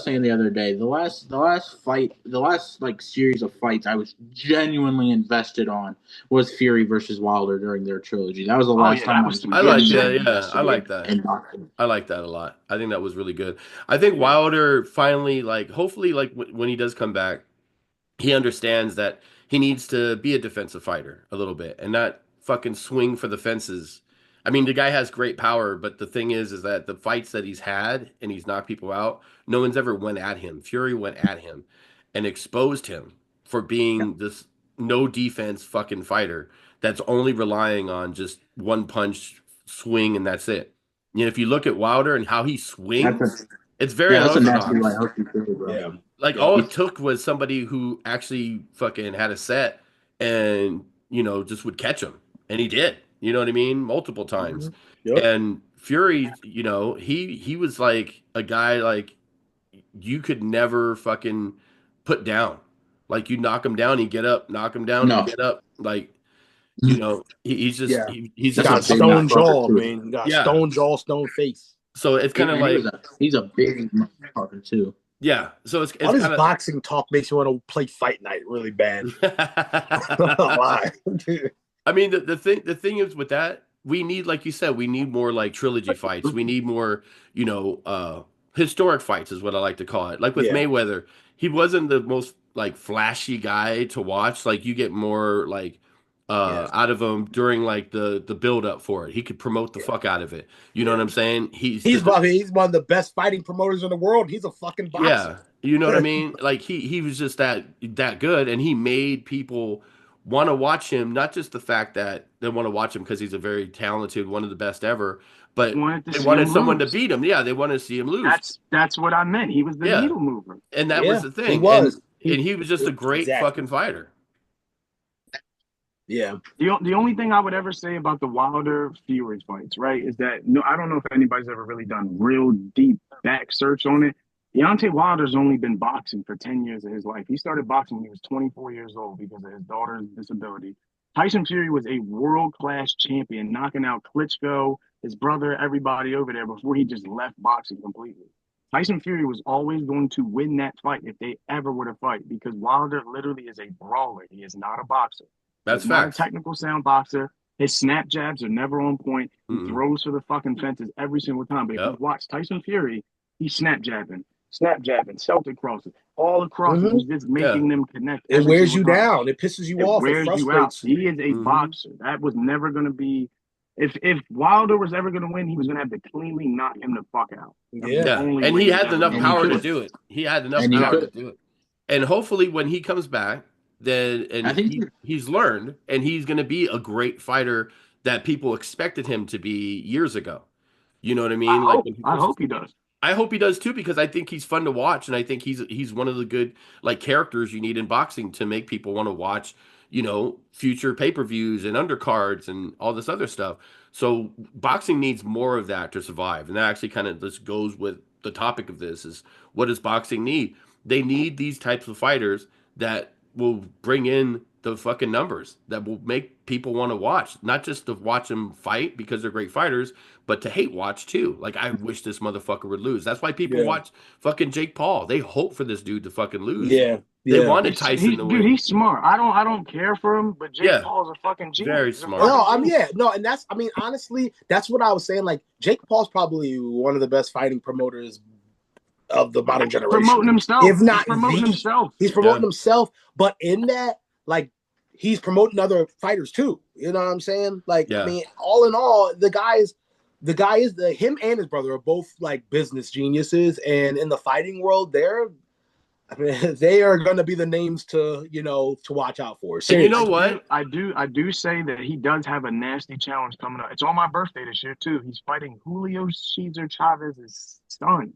saying the other day, the last like series of fights I was genuinely invested on was Fury versus Wilder during their trilogy. That was the last time I was. I like that. Yeah, I like that. I like that a lot. I think that was really good. I think Wilder finally, like, hopefully, like when he does come back, he understands that he needs to be a defensive fighter a little bit and not fucking swing for the fences. I mean, the guy has great power, but the thing is that the fights that he's had and he's knocked people out, no one's ever went at him. Fury went at him and exposed him for being this no defense fucking fighter that's only relying on just one punch swing and that's it. If you look at Wilder and how he swings, it's very that's a nasty unorthodox. way, bro. Yeah. Like all it took was somebody who actually fucking had a set and just would catch him, and he did. You know what I mean? Multiple times. Yep. And Fury, he was like a guy like you could never fucking put down. Like you knock him down, he get up. Knock him down, he get up. Like he's just he's just got a stone jaw, man. Got Yeah. stone jaw, stone face. So it's kind of like he's a big motherfucker too. Yeah, so it's all this kinda... boxing talk makes you want to play Fight Night really bad. Why? I mean, the thing is with that, we need, like you said, we need more like trilogy fights. We need more, historic fights is what I like to call it. Like with Mayweather, he wasn't the most like flashy guy to watch. Like you get more like out of him during like the build up for it. He could promote the fuck out of it. You know what I'm saying? He's one of the best fighting promoters in the world. He's a fucking boxer. Yeah, you know what I mean? Like he was just that good, and he made people want to watch him. Not just the fact that they want to watch him because he's a very talented, one of the best ever, but they wanted someone to beat him. Yeah, they wanted to see him lose. That's what I meant. He was the needle mover, and that was the thing. He was, and he was just a great fucking fighter. Yeah. The only thing I would ever say about the Wilder Fury fights, right, is that I don't know if anybody's ever really done real deep back search on it. Deontay Wilder's only been boxing for 10 years of his life. He started boxing when he was 24 years old because of his daughter's disability. Tyson Fury was a world-class champion, knocking out Klitschko, his brother, everybody over there before he just left boxing completely. Tyson Fury was always going to win that fight if they ever were to fight because Wilder literally is a brawler. He is not a boxer. That's He's not a facts. technical sound boxer. His snap jabs are never on point. He Mm-mm. throws for the fucking fences every single time. But if you Yep. watch Tyson Fury, he's snap jabbing, Celtic crosses, all across it. Hmm. He's just Yeah. making them connect It every wears single you time. down. It pisses you It off. It wears you out. frustrates you. He is a Mm-hmm. boxer. That was never going to be. If Wilder was ever going to win, he was going to have to cleanly knock him the fuck out. That was Yeah. the Yeah. only And way he he was had ever enough going And to he power win. to could. do it. He had enough And he power Yeah, to could. do it. And hopefully when he comes back, then I think he's learned and he's going to be a great fighter that people expected him to be years ago. You know what I I mean? Like hope. when he I first was hope he coming. does. I hope he does too because I think he's fun to watch and I think he's one of the good like characters you need in boxing to make people want to watch, future pay-per-views and undercards and all this other stuff. So boxing needs more of that to survive. And that actually kind of just goes with the topic of this is what does boxing need? They need these types of fighters that will bring in the fucking numbers that will make people want to watch, not just to watch them fight because they're great fighters, but to hate watch too. Like I wish this motherfucker would lose. That's why people Yeah. watch fucking Jake Paul. They hope for this dude to fucking lose. Yeah. They Yeah. wanted Tyson He's to dude. win. He's smart. I don't care for him, but Jake Yeah, Paul's a fucking genius. very He's a smart. No, fucking genius. yeah, no, and I mean, honestly, that's what I was saying. Like, Jake Paul's probably one of the best fighting promoters of the modern He's promoting generation, himself. if He's not promoting the. himself. He's Yeah. promoting himself, but in that, like, he's promoting other fighters too. You know what I'm saying? Like, I Yeah. mean, all in all, the him and his brother are both like business geniuses, and in the fighting world, I mean, they are going to be the names to watch out for. And you know Seriously. what? I do say that he does have a nasty challenge coming up. It's on my birthday this year too. He's fighting Julio Cesar Chavez's son.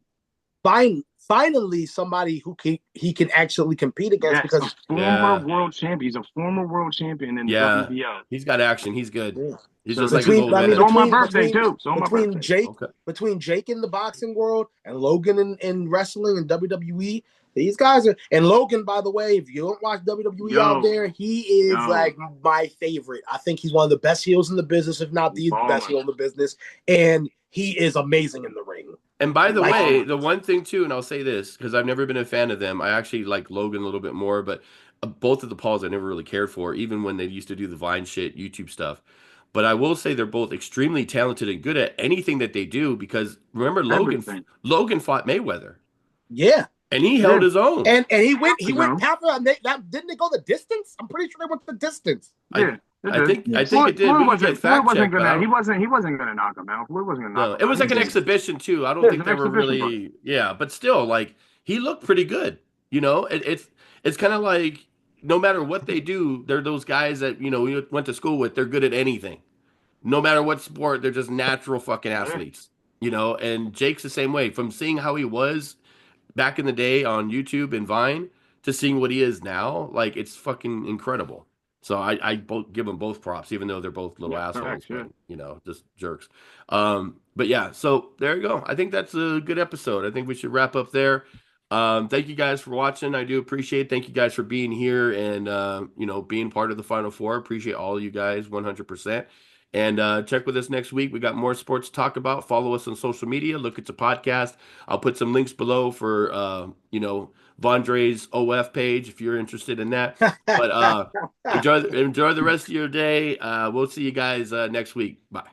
Finally somebody who he can actually compete against Yes, a because former Yeah. world champion. He's a former world champion in the Yeah. WBO. He's got action. He's good. yeah. He's So just like his between old I man. mean it's on my between birthday between too. It's on my between birthday. Jake Okay. between Jake in the boxing world and Logan in wrestling and WWE, these guys are, and Logan, by the way, if you don't watch WWE out Yo, there, he is yo, like my favorite. I think he's one of the best heels in the business, if not he's the best balling. heel in the business, and he is amazing in the ring. And by the Like, way, the one thing too, and I'll say this because I've never been a fan of them. I actually like Logan a little bit more, but both of the Pauls I never really cared for, even when they used to do the Vine shit, YouTube stuff. But I will say they're both extremely talented and good at anything that they do because remember Everything. Logan fought Mayweather yeah. and he held Yeah, his own. And he you went know. pound for pound. That didn't they go the distance? I'm pretty sure they went the distance. Yeah. I think I think Floyd, it did. We can get Floyd fact wasn't checked, but I gonna don't. he wasn't gonna knock him out. Floyd wasn't gonna knock No, him it out. was He like was an just exhibition too. I don't yeah, it's think an they were exhibition fight. really, yeah, but still, like he looked pretty good. It's kind of like no matter what they do, they're those guys that we went to school with. They're good at anything, no matter what sport. They're just natural fucking Yeah. athletes, And Jake's the same way. From seeing how he was back in the day on YouTube and Vine to seeing what he is now, like it's fucking incredible. So I both give them both props, even though they're both little Yeah, assholes, facts, but yeah. just jerks. But yeah, so there you go. I think that's a good episode. I think we should wrap up there. Thank you guys for watching. I do appreciate it. Thank you guys for being here and being part of the Final Four. Appreciate all of you guys 100%. And check with us next week. We got more sports to talk about. Follow us on social media. Look at the podcast. I'll put some links below for Vondre's OF page if you're interested in that. But enjoy the rest of your day. We'll see you guys next week. Bye.